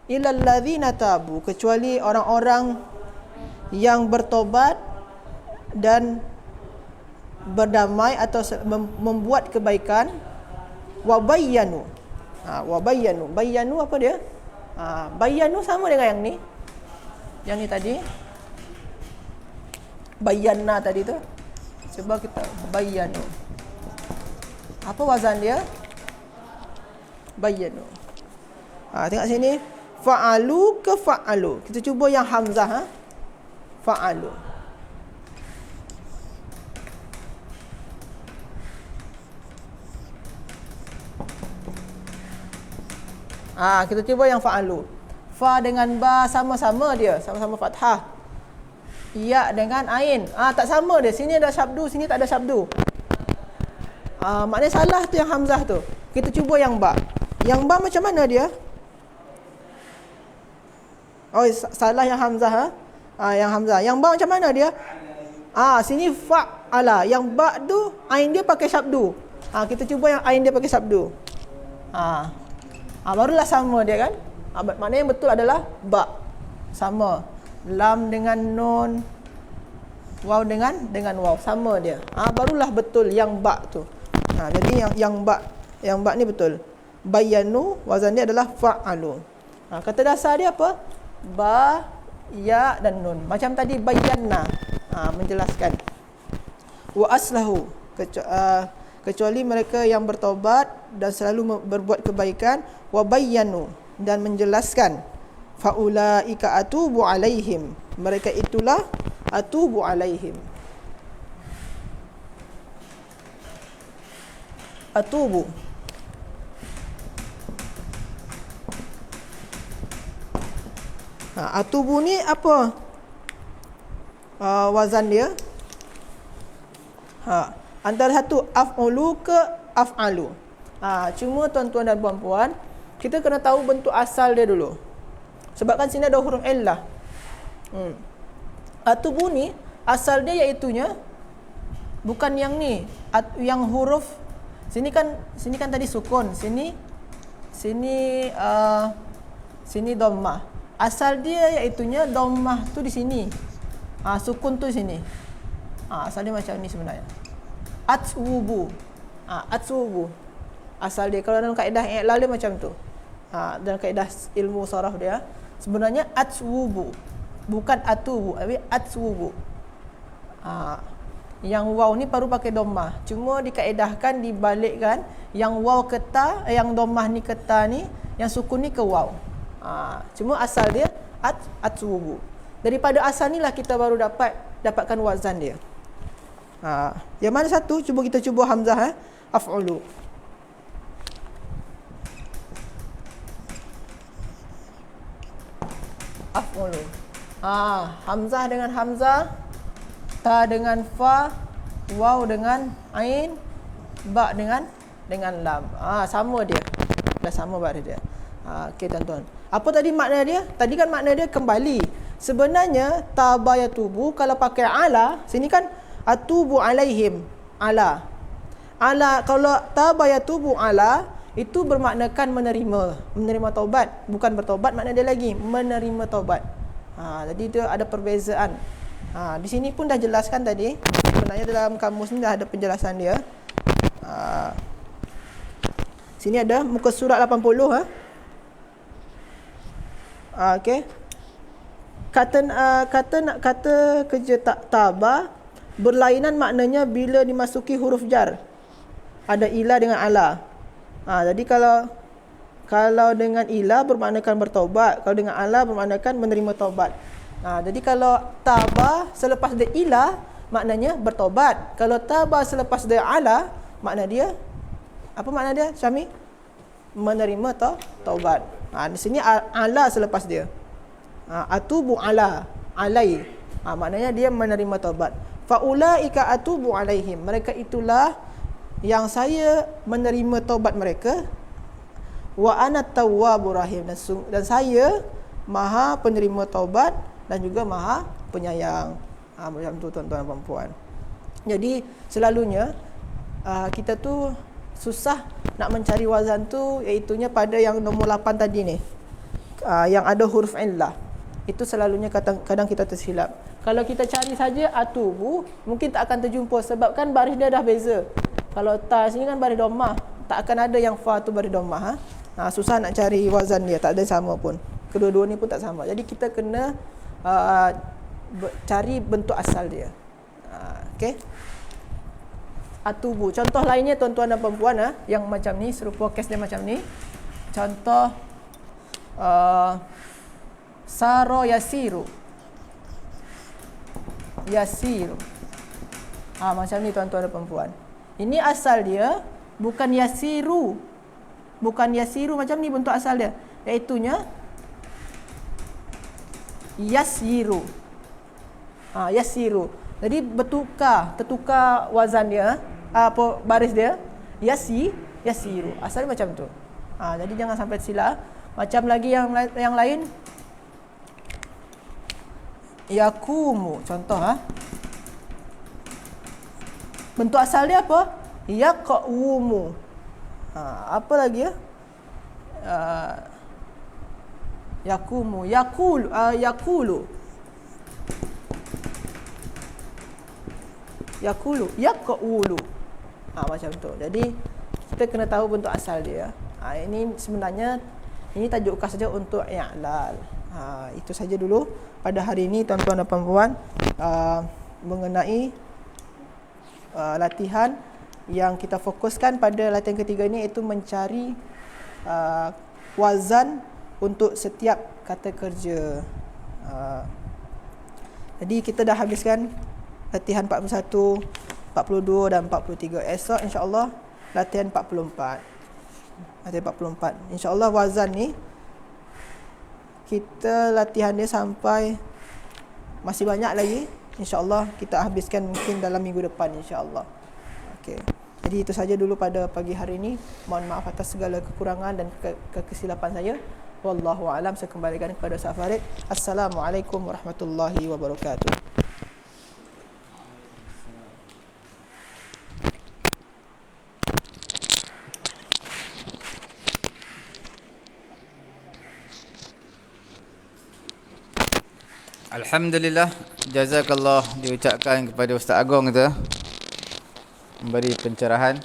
Speaker 2: Illal ladzina tabu, kecuali orang-orang yang bertobat dan berdamai atau membuat kebaikan. Wabayyanu. Wabayyanu. Bayyanu apa dia? Bayyanu sama dengan yang ni. Yang ni tadi. Bayyana tadi tu. Cuba kita bayyanu. Apa wazan dia? Bayyanu. Tengok sini. Fa'alu ke fa'alu. Kita cuba yang hamzah. Fa'alu. Kita cuba yang fa'alu. Fa dengan ba sama-sama dia, sama-sama fathah. Ya dengan ain. Tak sama dia. Sini ada syabdu, sini tak ada syabdu. Maknanya salah tu yang hamzah tu. Kita cuba yang ba. Yang ba macam mana dia? Salah yang hamzah. Yang hamzah. Yang ba macam mana dia? Sini fa'ala. Yang ba tu ain dia pakai syabdu. Kita cuba yang ain dia pakai syabdu. Barulah sama dia kan. Maknanya yang betul adalah ba. Sama. Lam dengan nun. Waw dengan waw. Sama dia. Barulah betul yang ba tu. Jadi yang ba ni betul. Bayyanu, wazan dia adalah fa'alu. Kata dasar dia apa? Ba, ya dan nun. Macam tadi bayyana. Menjelaskan. Wa aslahu. Kecuali mereka yang bertobat dan selalu berbuat kebaikan. Wa bayyanu, dan menjelaskan. Faulaika atubu alaihim, mereka itulah atubu alaihim. Atubu. Atubu ni apa wazan dia? Antara satu af'ulu ke af'alu. Cuma tuan-tuan dan puan-puan, kita kena tahu bentuk asal dia dulu. Sebab kan sini ada huruf illah. Atubu ni asal dia iaitunya bukan yang ni, yang huruf sini kan tadi sukun, sini dhammah. Asal dia iaitunya dhammah tu di sini. Sukun tu di sini. Asal dia macam ni sebenarnya. Atsubu. Atsubu. Asal dia kalau dalam kaedah i'lal dia macam tu. Dalam kaedah ilmu saraf dia sebenarnya atsubu, bukan atubu, tapi atsubu. Yang waw ni baru pakai dhammah. Cuma dikaedahkan, dibalikkan, yang waw ke ta, yang dhammah ni ke ta ni, yang sukun ni ke waw. Cuma asal dia atsubu. Daripada asal ni lah kita baru dapatkan wazan dia. Yang mana satu? Kita cuba hamzah. Af'ulu. Af'ulu. Hamzah dengan hamzah, ta dengan fa, waw dengan ain, ba dengan lam. Sama dia. Dah sama pada dia. Okey tuan-tuan. Apa tadi makna dia? Tadi kan makna dia kembali. Sebenarnya tabayatubu kalau pakai ala, sini kan atubu alaihim. Ala. Kalau tabayatubu ala itu bermaknakan menerima taubat, bukan bertaubat makna dia lagi menerima taubat. Jadi itu ada perbezaan. Di sini pun dah jelaskan tadi. Sebenarnya dalam kamus ni dah ada penjelasan dia. Sini ada muka surat 80 okey. Kata kerja taba berlainan maknanya bila dimasuki huruf jar. Ada ila dengan ala. Jadi kalau dengan ila bermaknakan bertaubat, kalau dengan ala bermaknakan menerima taubat. Jadi kalau taba selepas dia ila maknanya bertaubat. Kalau taba selepas dia ala, makna dia apa makna dia, Syami? Menerima taubat. Di sini ala selepas dia. Atubu alai. Maknanya dia menerima taubat. Faulaika atubu alaihim. Mereka itulah yang saya menerima taubat mereka. wa ana tawwabur rahim, dan saya Maha penerima taubat dan juga Maha penyayang. Macam tu tuan-tuan dan puan-puan. Jadi selalunya kita tu susah nak mencari wazan tu, iaitunya pada yang nombor 8 tadi ni, yang ada huruf illah. Itu selalunya kadang kita tersilap. Kalau kita cari saja atubu, mungkin tak akan terjumpa sebab kan baris dia dah beza. Kalau ta sini kan baris dhammah, tak akan ada yang fa tu baris dhammah. Susah nak cari wazan dia, tak ada sama pun. Kedua-dua ni pun tak sama. Jadi kita kena cari bentuk asal dia. Okey. Atubu. Contoh lainnya tuan-tuan dan puan-puan yang macam ni, serupa kes dia macam ni. Contoh saro yasiru. Yasiru. Macam ni tuan-tuan dan puan-puan. Ini asal dia bukan yasiru. Bukan yasiru macam ni bentuk asal dia. Iaitunya yasiru. Yasiru. Jadi tertukar wazan dia, baris dia. Yasiru. Asalnya macam tu. Jadi jangan sampai silap. Macam lagi yang lain, yakumu. Contoh bentuk asal dia apa? Yaqumu. Apa lagi yakumu, yaqulu, yaqulu, yaqulu. Macam tu. Jadi kita kena tahu bentuk asal dia. Ini sebenarnya ini tajuk khas saja untuk i'lal. Itu saja dulu pada hari ini tuan-tuan dan puan-puan, mengenai latihan yang kita fokuskan pada latihan ketiga ini, iaitu mencari wazan untuk setiap kata kerja. Jadi kita dah habiskan latihan 41, 42 dan 43. Esok insya-Allah latihan 44. Latihan 44. Insya-Allah wazan ni kita latihan dia sampai masih banyak lagi. InsyaAllah kita habiskan mungkin dalam minggu depan insyaAllah. Okey. Jadi itu saja dulu pada pagi hari ini. Mohon maaf atas segala kekurangan dan kesilapan saya. Wallahu a'lam. Saya kembalikan kepada Ustaz Farid. Assalamualaikum warahmatullahi wabarakatuh.
Speaker 1: Alhamdulillah, jazakallah diucapkan kepada Ustaz Agong kita, memberi pencerahan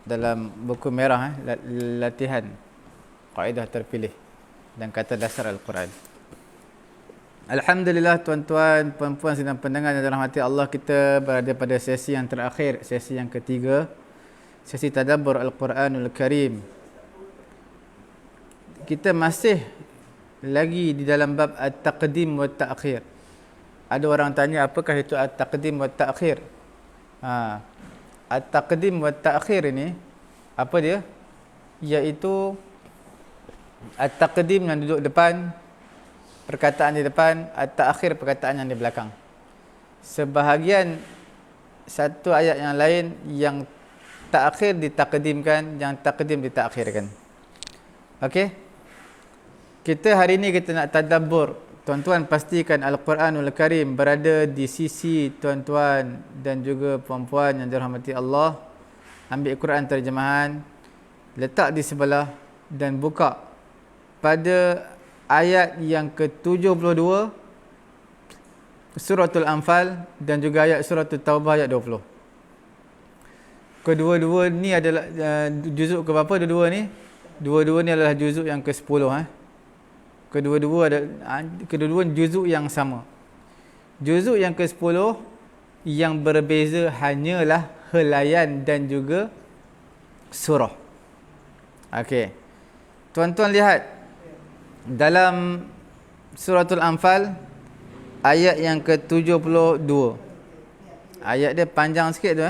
Speaker 1: dalam buku merah latihan kaedah terpilih dan kata dasar Al-Quran. Alhamdulillah tuan-tuan, puan-puan sedang pendengar yang dirahmati Allah, kita berada pada sesi yang terakhir, sesi yang ketiga, sesi tadabbur Al-Quranul Karim. Kita masih lagi di dalam bab at-taqdim wa at-ta'khir. Ada orang tanya apakah itu at-taqdim wa at-ta'khir? At-taqdim wa at-ta'khir ini apa dia? Iaitu at-taqdim yang duduk depan, perkataan di depan, at-ta'khir perkataan yang di belakang. Sebahagian satu ayat yang lain yang ta'khir ditaqdimkan, yang taqdim ditakhirkan. Okey? Kita hari ini kita nak tadabbur. Tuan-tuan pastikan Al-Quranul Karim berada di sisi tuan-tuan dan juga puan-puan yang dirahmati Allah. Ambil Quran terjemahan, letak di sebelah dan buka pada ayat yang ke-72 Suratul Anfal dan juga ayat Suratul Taubah ayat 20. Kedua-dua ni adalah juzuk ke berapa dua-dua ni? Dua-dua ni adalah juzuk yang ke-10 Kedua-dua juzuk yang sama. Juzuk yang ke-10 yang berbeza hanyalah helaian dan juga surah. Okey. Tuan-tuan lihat dalam Suratul Anfal ayat yang ke-72. Ayat dia panjang sikit tu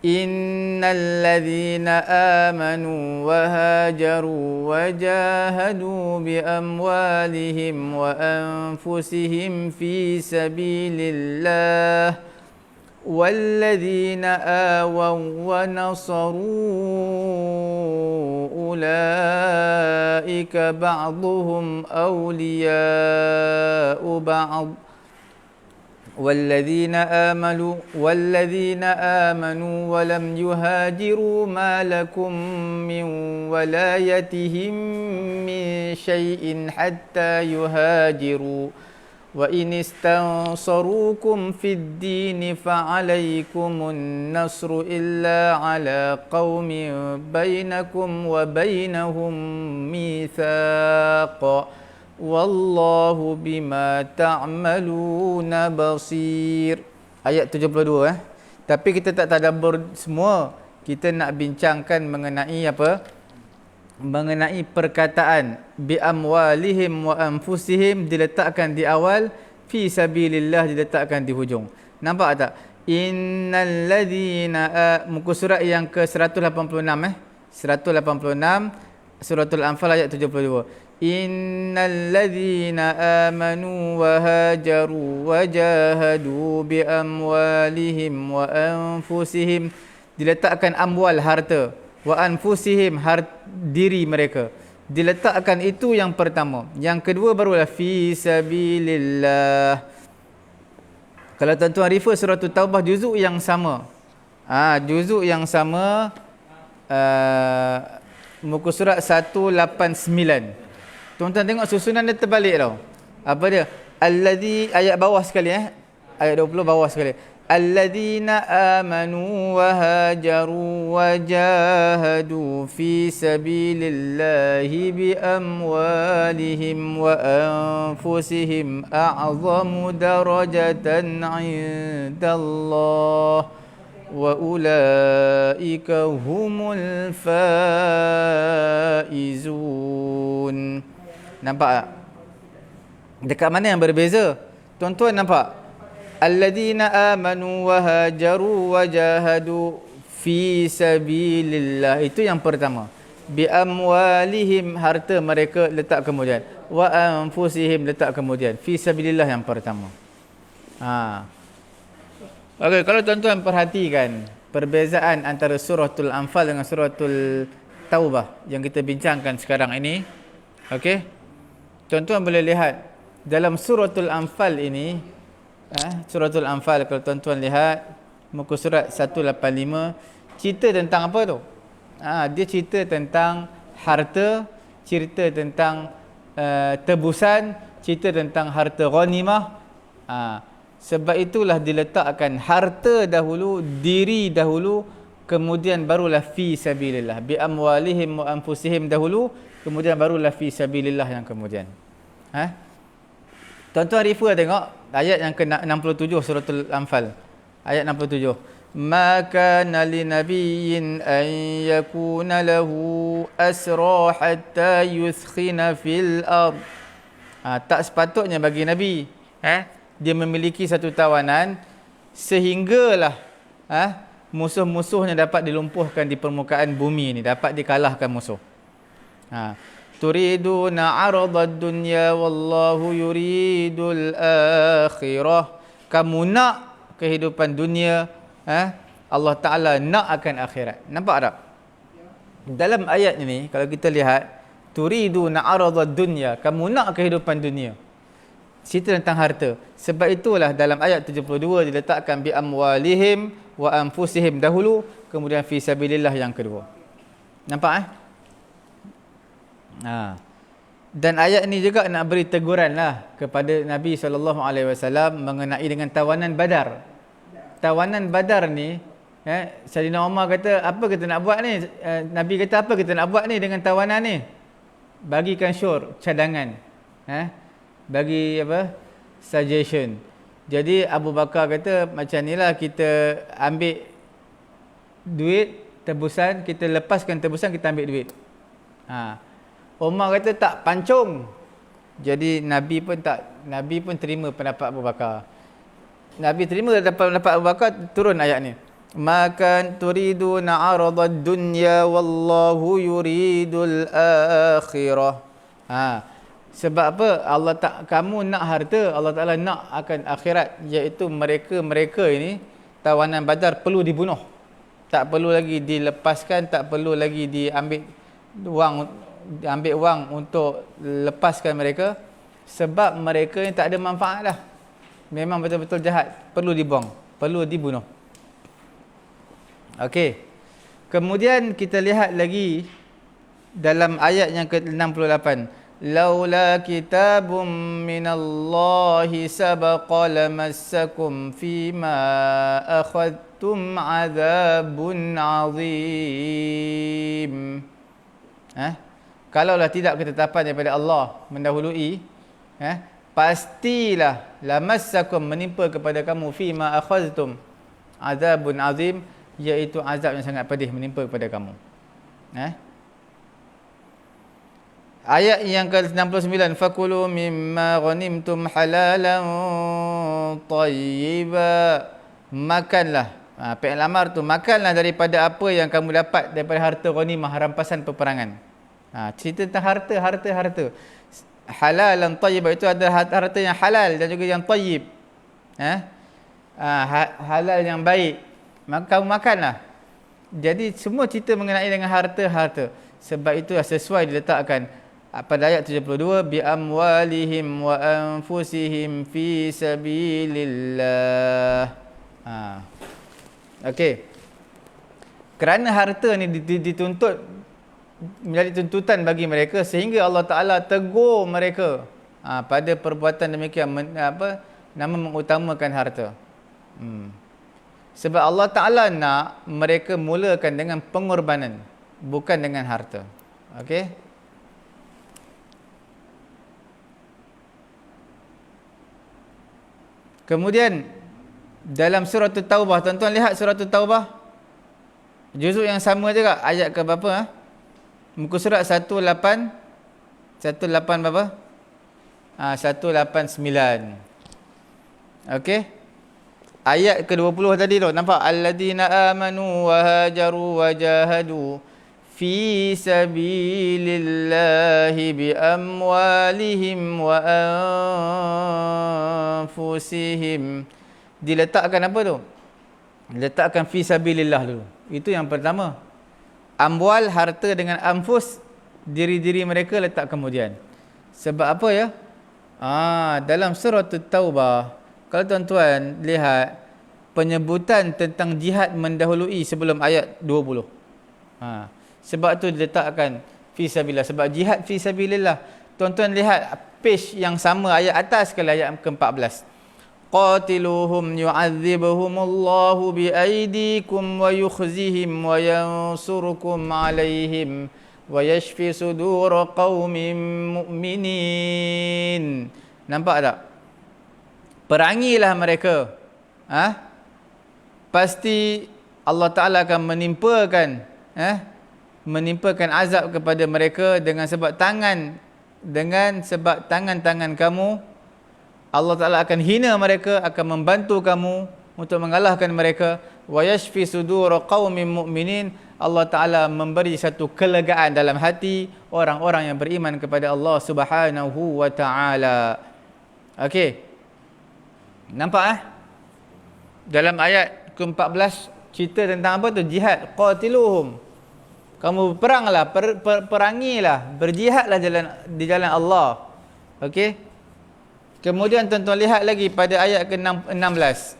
Speaker 1: Innal ladzina amanu wa hajaru wa jahadu bi amwalihim wa anfusihim fi sabilillah والذين آووا ونصروا أولئك بعضهم أولياء بعض والذين آمنوا ولم يهاجروا ما لكم من ولايتهم من شيء حتى يهاجروا وإن استنصروكم في الدين فعليكم النصر إلا على قوم بينكم وبينهم ميثاق Wallahu bima ta'maluna basir. Ayat 72 Tapi kita tak tadabbur semua. Kita nak bincangkan mengenai apa? Mengenai perkataan bi amwalihim wa anfusihim diletakkan di awal, fi sabilillah diletakkan di hujung. Nampak tak? Innal ladzina muka surat yang ke 186 186 Suratul Anfal ayat 72. Innal ladzina amanu wa hajaru wa jahadu bi amwalihim wa anfusihim, diletakkan amwal harta, wa anfusihim diri mereka, diletakkan itu yang pertama. Yang kedua barulah fi sabilillah. Kalau tuan-tuan refer surah Taubah juzuk yang sama, juzuk yang sama, muka surat 189. Tuan-tuan tengok susunan dia terbalik tau. Apa dia? Alladzi, ayat bawah sekali ayat 20 bawah sekali. Alladzina amanu wa hajaru wa jahadu fi sabilillahi bi amwalihim wa anfusihim a'zamu darajatan 'indallah wa ulaika humul faizun. Nampak tak? Dekat mana yang berbeza? Tuan-tuan nampak? Alladzina amanu wa hajaru wa jahadu fi sabilillah. Itu yang pertama. Bi amwalihim, harta mereka letak kemudian. Wa anfusihim letak kemudian. Fi sabilillah yang pertama. Okey, kalau tuan-tuan perhatikan perbezaan antara suratul Anfal dengan suratul Taubah yang kita bincangkan sekarang ini. Okey. Tuan-tuan boleh lihat dalam suratul Anfal ini, suratul Anfal kalau tuan-tuan lihat muka surat 185, cerita tentang apa tu? Dia cerita tentang harta, cerita tentang tebusan, cerita tentang harta ghanimah. Sebab itulah diletakkan harta dahulu, diri dahulu, kemudian barulah fi sabilillah. Bi amwalihim wa anfusihim dahulu, kemudian barulah fi sabilillah yang kemudian. Tuan-tuan refer tengok ayat yang ke-67 suratul Anfal. Ayat 67. Ma kana linabiyyin an yakuna lahu asra hatta yuthkhina fil ard. Tak sepatutnya bagi nabi dia memiliki satu tawanan sehinggalah musuh-musuhnya dapat dilumpuhkan di permukaan bumi ini, dapat dikalahkan musuh. Turiduna 'aradad dunya wallahu yuridul akhirah. Kamu nak kehidupan dunia, Allah Ta'ala nak akan akhirat. Nampak tak? Dalam ayat ini kalau kita lihat, turiduna 'aradad dunya, kamu nak kehidupan dunia, cerita tentang harta. Sebab itulah dalam ayat 72 diletakkan bi amwalihim wa anfusihim dahulu, kemudian fi sabilillah yang kedua. Nampak Dan ayat ini juga nak beri teguran lah kepada Nabi SAW mengenai dengan tawanan Badar. Tawanan Badar ni, Sayyidina Umar kata, apa kita nak buat ni? Nabi kata, apa kita nak buat ni dengan tawanan ni? Bagikan syur, cadangan. Bagi apa? Suggestion. Jadi Abu Bakar kata, macam inilah kita ambil duit, tebusan, kita lepaskan tebusan, kita ambil duit. Umar kata tak, pancung. Jadi Nabi pun terima pendapat Abu Bakar. Nabi terima pendapat Abu Bakar, turun ayat ni. Makan turiduna 'aradad dunya wallahu yuridul akhirah. Sebab apa? Allah tak, kamu nak harta, Allah Taala nak akan akhirat, iaitu mereka ini tawanan Badar perlu dibunuh. Tak perlu lagi dilepaskan, tak perlu lagi diambil wang untuk lepaskan mereka, sebab mereka yang tak ada manfaat dah. Memang betul-betul jahat, perlu dibuang, perlu dibunuh. Okey. Kemudian kita lihat lagi dalam ayat yang ke-68. Laula kitabun minallahi sabaqa lamassakum fima akhadtum azabun azim. Kalaulah tidak ketetapan daripada Allah mendahului, pastilah lamassakum menimpa kepada kamu fima akhadtum azabun azim, iaitu azab yang sangat pedih menimpa kepada kamu. Ayat yang ke-69, fakulu mimma ghanimtum halalan tayyiba. Makanlah, fi'il amar tu, makanlah daripada apa yang kamu dapat daripada harta ghanimah, rampasan peperangan. Cerita tentang harta. Halalan tayyiba itu ada harta yang halal dan juga yang tayyib. Halal yang baik, maka kamu makanlah. Jadi semua cerita mengenai dengan harta. Sebab itu sesuai diletakkan pada ayat 72, bi amwalihim wa anfusihim fi sabilillah. Okey. Kerana harta ni dituntut menjadi tuntutan bagi mereka, sehingga Allah Taala tegur mereka pada perbuatan demikian, nama mengutamakan harta. Sebab Allah Taala nak mereka mulakan dengan pengorbanan, bukan dengan harta. Okey. Kemudian dalam surah Taubah, tuan-tuan lihat surah Taubah, juzuk yang sama juga, ayat ke berapa? Muka surat 18 berapa? 189. Okey. Ayat ke-20 tadi tu, nampak? Alladzina amanu wa hajaru wa jahadu fi sabilillahi bi amwalihim wa anfusihim. Diletakkan apa tu? Diletakkan fi sabilillah dulu. Itu yang pertama. Amwal, harta, dengan anfus, diri-diri mereka letak kemudian. Sebab apa ya? Dalam surah Taubah, kalau tuan-tuan lihat penyebutan tentang jihad mendahului sebelum ayat 20. Sebab tu diletakkan fi sabilillah, sebab jihad fi sabilillah. Tuan-tuan lihat page yang sama, ayat atas sekali, ayat ke-14. Qatiluhum yu'adzibhumullahu biaydikum wa yukhzihim wa yansurukum alaihim wa yashfi sudur qaumin mu'minin. Nampak tak? Perangilah mereka. Pasti Allah Ta'ala akan menimpakan azab kepada mereka dengan sebab tangan-tangan kamu. Allah Ta'ala akan hina mereka, akan membantu kamu untuk mengalahkan mereka. Wa yashfi sudur qaumin mu'minin. Allah Ta'ala memberi satu kelegaan dalam hati orang-orang yang beriman kepada Allah Subhanahu wa Ta'ala. Okey. Nampak dalam ayat ke-14 cerita tentang apa tu? Jihad. Qatiluhum. Kamu peranglah, perangilah, berjihadlah di jalan Allah. Okey. Kemudian tuan-tuan lihat lagi pada ayat ke-16.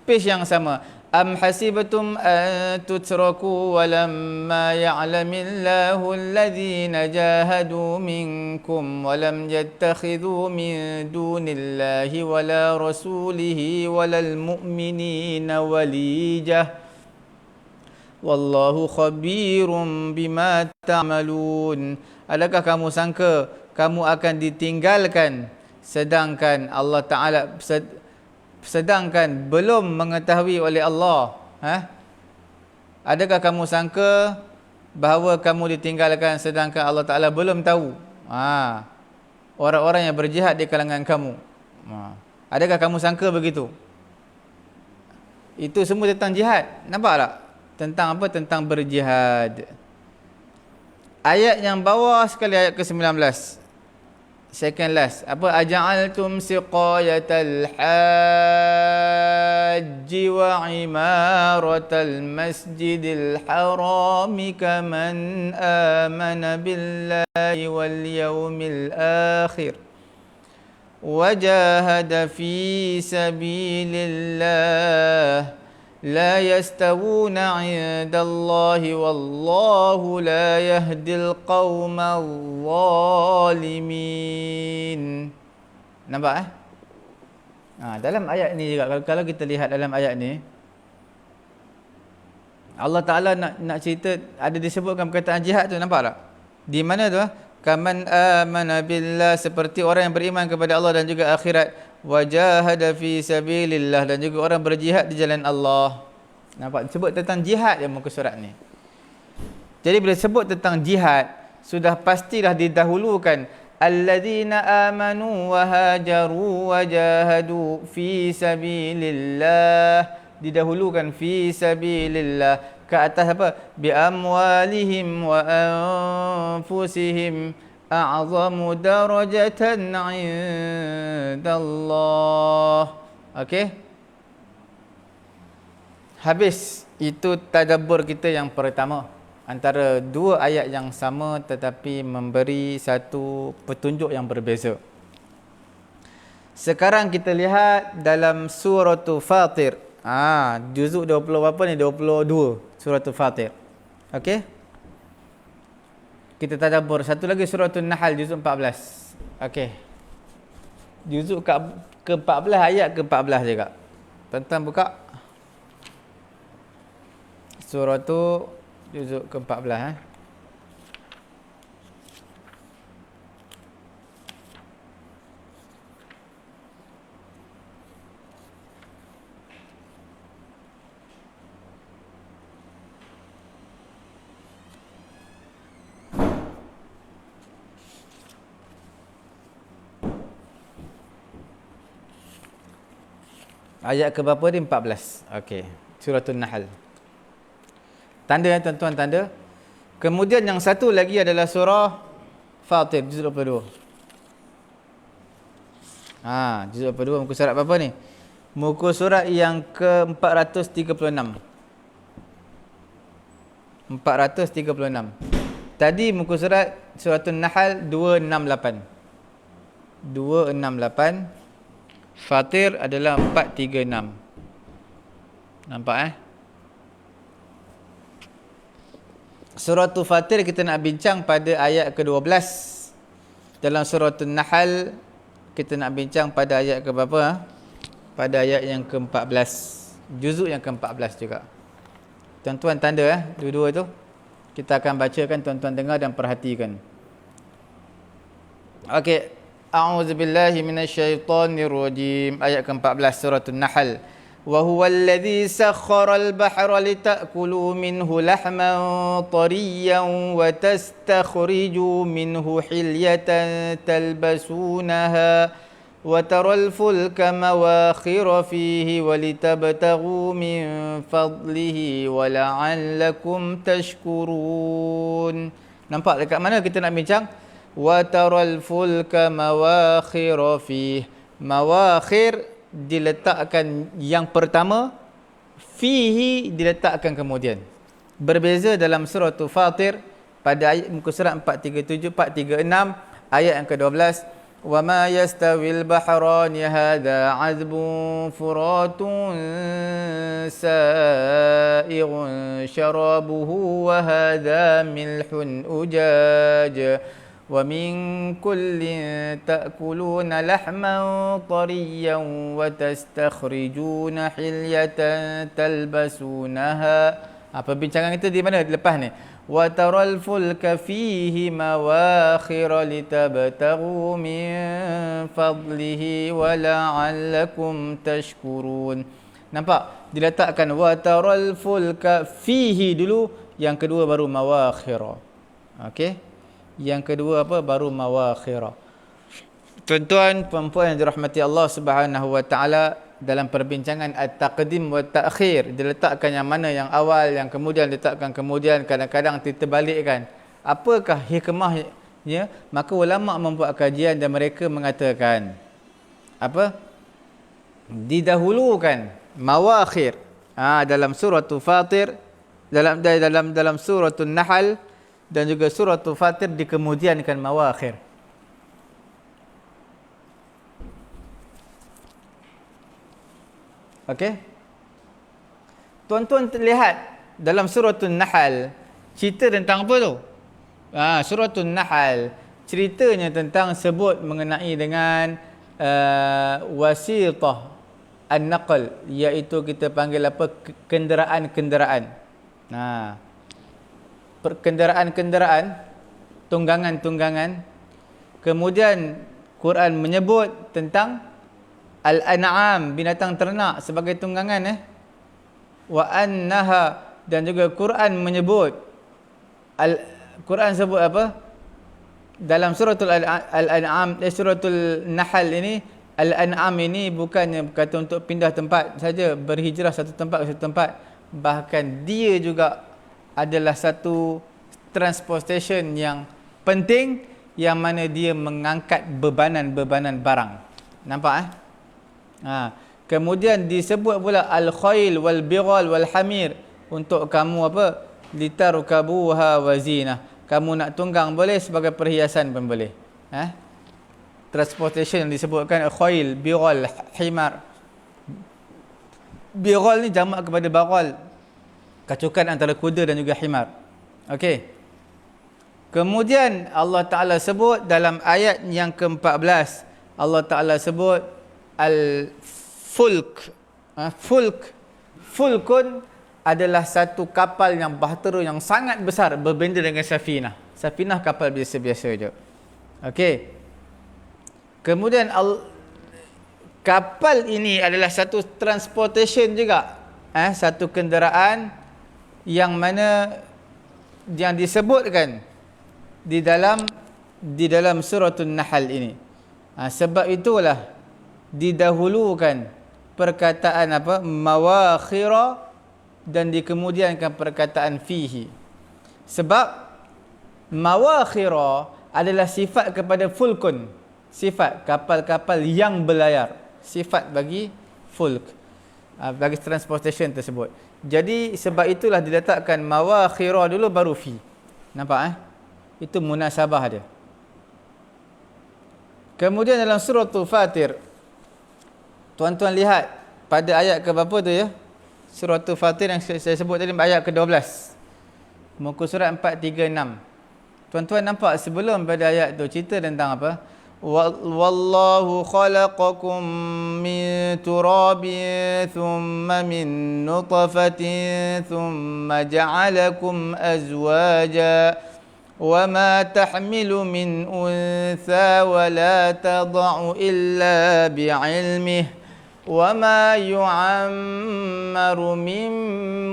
Speaker 1: Page yang sama. Am hasibatum an tutraku wa lamma ya'lamillahu alladhina jahadu minkum wa lam yattakhidhu min dunillahi wala rasulihi walal mu'minina walijah. Wallahu khabirum bima ta'malun. Adakah kamu sangka kamu akan ditinggalkan sedangkan Allah Ta'ala sedangkan belum mengetahui oleh Allah? Adakah kamu sangka bahawa kamu ditinggalkan sedangkan Allah Ta'ala belum tahu orang-orang yang berjihad di kalangan kamu? Adakah kamu sangka begitu? Itu semua tentang jihad. Nampak tak? Tentang apa? Tentang berjihad. Ayat yang bawah sekali, ayat ke-19. second last. Apa? Aja'altum siqayatal hajji wa imaratal masjidil harami kaman amana billahi wal yawmil akhir وجاهد في سبيل الله لا يستوون عند الله والله لا يهدي القوم الظالمين. Nampak dalam ayat ni juga, kalau kita lihat dalam ayat ni, Allah Ta'ala nak cerita, ada disebutkan perkataan jihad tu, nampak tak? Di mana tu? Kaman amana billah, seperti orang yang beriman kepada Allah dan juga akhirat, wajahada fi sabilillah, dan juga orang berjihad di jalan Allah. Nampak sebut tentang jihad yang muka surat ni. Jadi bila sebut tentang jihad, sudah pastilah didahulukan alladzina amanu wa hajaru wa jahadu fi sabilillah, didahulukan fi sabilillah ke atas apa? Bi amwalihim wa anfusihim a'zamu darajatan 'indallah. Okey. Habis itu tadabbur kita yang pertama, antara dua ayat yang sama tetapi memberi satu petunjuk yang berbeza. Sekarang kita lihat dalam surah Fatir. Juzuk 20 berapa ni? 22 surah Fatir. Okey. Kita tadabbur satu lagi surah Nahl juzuk 14. Okey. Juzuk ke-14 ayat ke-14 juga. Tuan-tuan buka surah tu juzuk ke-14 ayat ke berapa ni? 14. Okey. Surah Nahl. Tanda ya tuan-tuan, tanda. Kemudian yang satu lagi adalah surah Fatir juzuk 22. Juzuk 22 muka surat berapa ni? Muka surat yang ke-436. 436. Tadi muka surat Nahl 268. 268. Fatir adalah 436. Nampak Surah Fatir kita nak bincang pada ayat ke-12. Dalam surah Nahl kita nak bincang pada ayat ke berapa? Pada ayat yang ke-14. Juzuk yang ke-14 juga. Tuan-tuan tanda dua-dua tu. Kita akan bacakan, tuan-tuan dengar dan perhatikan. Okey. A'udzu billahi minasyaitonir rajim. Ayat ke-14 surah Nahl. Wa huwal ladzi sakhkharal bahra litakulu minhu lahman tariyan wa tastakhriju minhu hilyatan talbasunaha wa taral fulka mawakhira fihi wa litabtaghu min fadlihi wa la'allakum tashkurun. Nampak dekat mana kita nak bincang? Wa taral fulka mawakhira fihi. Mawakhir diletakkan yang pertama, fihi diletakkan kemudian. Berbeza dalam surah Fatir pada ayat muka surat 437, 436 ayat yang ke-12. Wa ma yastawil bahrani hadha 'azbun furatun sa'ighun sharabuhu wa hadha milhun ujaj. وَمِن كُلٍّ تَأْكُلُونَ لَحْمًا طَرِيًّا وَتَسْتَخْرِجُونَ حِلْيَةً تَلْبَسُونَهَا. Perbincangan kita di mana lepas ni? وَتَرَى الْفُلْكَ فِيهِ مَوَاخِرَ لِتَبْتَغُوا مِنْ فَضْلِهِ وَلَعَلَّكُمْ تَشْكُرُونَ. Nampak? Diletakkan وَتَرَى الْفُلْكَ فِيهِ dulu, yang kedua baru mawakhira. Okey? Yang kedua apa? Baru mawakhira. Tuan-tuan, puan-puan yang dirahmati Allah Subhanahu wa taala, dalam perbincangan at-taqdim wa ta'khir, diletakkan yang mana yang awal, yang kemudian diletakkan kemudian, kadang-kadang diterbalikkan. Apakah hikmah Ya, maka ulama membuat kajian dan mereka mengatakan apa? Didahulukan mawakhir dalam surah Fatir, dalam surah Nahl dan juga surah Fatir dikemudiankan mawakhir. Okey. Tuan-tuan lihat dalam surah Nahl cerita tentang apa tu? Surah Nahl ceritanya tentang sebut mengenai dengan wasitah an-naql, iaitu kita panggil apa, kenderaan-kenderaan. Kenderaan-kenderaan, tunggangan-tunggangan. Kemudian Quran menyebut tentang al-an'am, binatang ternak sebagai tunggangan wa annaha, dan juga Quran menyebut Quran sebut apa dalam suratul al-an'am, suratul Nahl ini, al-an'am ini bukannya kata untuk pindah tempat saja, berhijrah satu tempat ke satu tempat, bahkan dia juga adalah satu transportation yang penting, yang mana dia mengangkat bebanan-bebanan barang. Nampak kemudian disebut pula al-khail wal bighal wal hamir, untuk kamu apa, litarkabuha wa zinah, kamu nak tunggang boleh, sebagai perhiasan pun boleh. Transportation yang disebutkan khail, bighal, himar. Bighal ni jamak kepada baghal, kacukan antara kuda dan juga himar. Okey. Kemudian Allah Ta'ala sebut dalam ayat yang ke-14, Allah Ta'ala sebut al-fulk. Fulkun adalah satu kapal yang bahtera yang sangat besar, berbeza dengan safinah. Safinah kapal biasa-biasa je. Okey. Kemudian kapal ini adalah satu transportation juga. Satu kenderaan yang mana yang disebutkan di dalam suratul Nahl ini. Sebab itulah didahulukan perkataan apa, mawakhira, dan dikemudiankan perkataan fihi. Sebab mawakhira adalah sifat kepada fulkun, sifat kapal-kapal yang berlayar, sifat bagi fulk, bagi transportation tersebut. Jadi sebab itulah diletakkan mawakhira dulu baru fi. Nampak Itu munasabah dia. Kemudian dalam surah Fatir, tuan-tuan lihat pada ayat ke berapa tu ya? Surah Fatir yang saya sebut tadi, ayat ke-12. Muka surat 436. Tuan-tuan nampak sebelum pada ayat tu cerita tentang apa? Wallahu khalaqakum min turabin thumma min nutfatin thumma ja'alakum azwaja wa ma tahmilu min untha wa la tada'u illa bi'ilmihi wa ma yu'ammaru min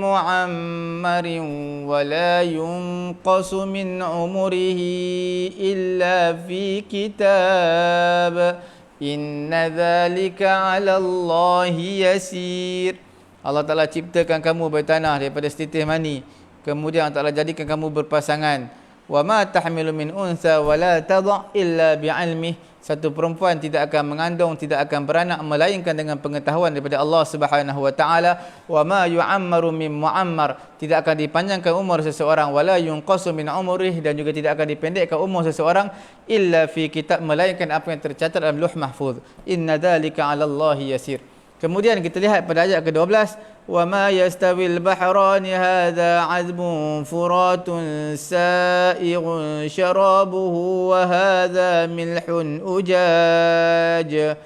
Speaker 1: mu'ammarin wa la yunqasu min umurihi illa fi kitab inna dhalika 'ala Allahi yasir. Allah Ta'ala ciptakan kamu bertanah daripada setitik mani, kemudian Allah Ta'ala jadikan kamu berpasangan. Wa ma tahmilu min untha wa la tadha' illa bi'ilmihi. Satu perempuan tidak akan mengandung, tidak akan beranak melainkan dengan pengetahuan daripada Allah Subhanahu wa taala. Wa ma yu'ammaru min mu'ammar, tidak akan dipanjangkan umur seseorang, wala yunqasu min umrihi, dan juga tidak akan dipendekkan umur seseorang, illa fi kitab, melainkan apa yang tercatat dalam Lauh Mahfuz. Inna dzalika 'ala Allahi yasir. Kemudian kita lihat pada ayat ke-12, wa ma yastawil bahrani hadza 'azbun furatun sa'ighun syarabuhu wa hadza milhun ujaj.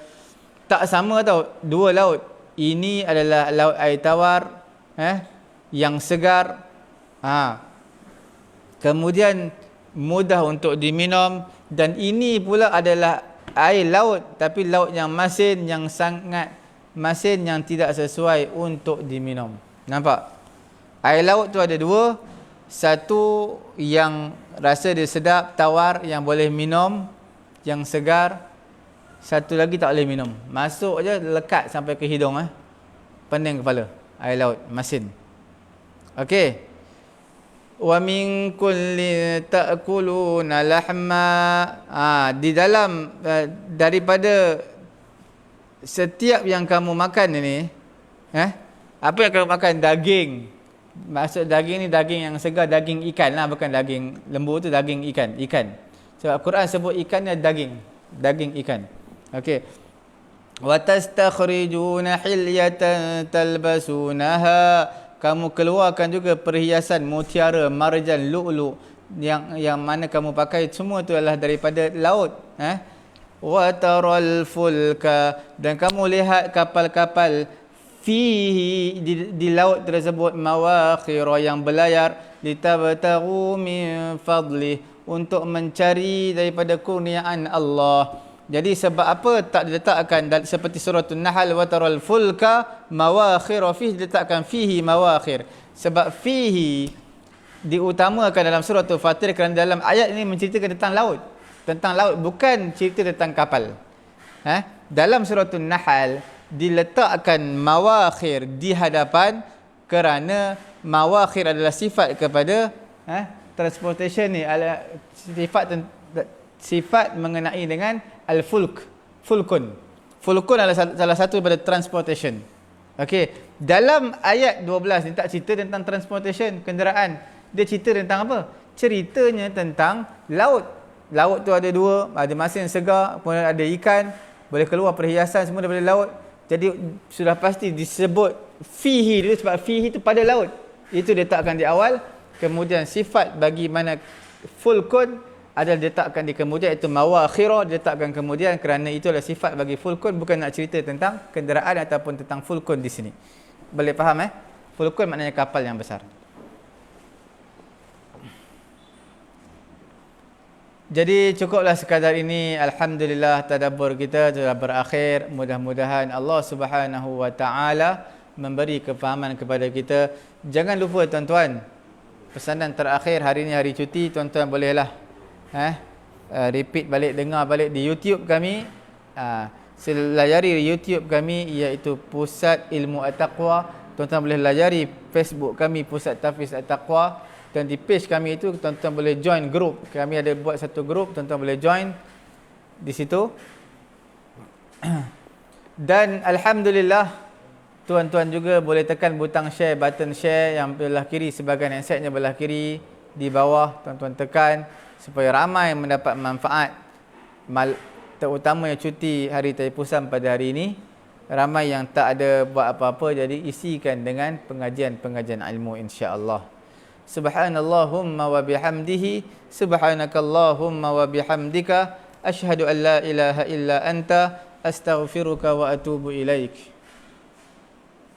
Speaker 1: Tak sama tau dua laut. Ini adalah laut air tawar yang segar. Kemudian mudah untuk diminum, dan ini pula adalah air laut, tapi laut yang masin, yang sangat masin, yang tidak sesuai untuk diminum. Nampak? Air laut tu ada dua. Satu yang rasa dia sedap, tawar, yang boleh minum, yang segar. Satu lagi tak boleh minum. Masuk je lekat sampai ke hidung. Pening kepala. Air laut masin. Okey. wa min kulli ta'kuluna lahma. Di dalam daripada setiap yang kamu makan ini, apa yang kamu makan? Daging. Maksud daging ni daging yang segar, daging ikan lah, bukan daging lembu tu, daging ikan. Sebab Quran sebut ikannya daging ikan. Okey. Wa tastakhrijuna hilyatan talbasunaha. Kamu keluarkan juga perhiasan mutiara, marjan, lu'lu yang mana kamu pakai, semua tu adalah daripada laut. Wa taral fulka, dan kamu lihat kapal-kapal, fihi, di laut tersebut, mawakhira, yang berlayar, litabtaghu min fadlih, untuk mencari daripada kurniaan Allah. Jadi sebab apa tak diletakkan seperti surah An-Nahl, wa taral fulka mawakhira fihi, diletakkan fihi mawakhir. Sebab fihi diutamakan dalam surah Al-Fatir kerana dalam ayat ini menceritakan tentang laut. Tentang laut, bukan cerita tentang kapal. Dalam surah An-Nahl diletakkan mawakhir di hadapan kerana mawakhir adalah sifat kepada transportation ni, sifat mengenai dengan fulkun adalah salah satu daripada transportation. Okey, dalam ayat 12 ni tak cerita tentang transportation kenderaan, dia cerita tentang apa? Ceritanya tentang laut. Laut tu ada dua, ada masin segar, kemudian ada ikan, boleh keluar perhiasan semua daripada laut. Jadi sudah pasti disebut fihi dulu, sebab fihi tu pada laut. Itu diletakkan di awal. Kemudian sifat bagi mana fulkun adalah diletakkan di kemudian, itu mawakhira diletakkan kemudian, kerana itu adalah sifat bagi fulkun, bukan nak cerita tentang kenderaan ataupun tentang fulkun di sini. Boleh faham Fulkun maknanya kapal yang besar. Jadi cukuplah sekadar ini. Alhamdulillah, tadabbur kita telah berakhir. Mudah-mudahan Allah Subhanahu wa taala memberi kefahaman kepada kita. Jangan lupa tuan-tuan, pesanan terakhir, hari ini hari cuti, tuan-tuan bolehlah repeat balik, dengar balik di YouTube kami. Layari YouTube kami, iaitu Pusat Ilmu At-Taqwa. Tuan-tuan boleh layari Facebook kami, Pusat Tahfiz At-Taqwa. Dan di page kami itu tuan-tuan boleh join grup. Kami ada buat satu grup, tuan-tuan boleh join di situ. Dan alhamdulillah, tuan-tuan juga boleh tekan butang share, button share yang belah kiri, sebahagian handsetnya belah kiri di bawah, tuan-tuan tekan supaya ramai mendapat manfaat, terutamanya cuti hari Taipusan pada hari ini. Ramai yang tak ada buat apa-apa, jadi isikan dengan pengajian-pengajian ilmu, insya-Allah. Subhanallahumma wa bihamdihi, subhanakallahumma wa bihamdika, asyhadu an la ilaha illa anta, astaghfiruka wa atubu ilaik.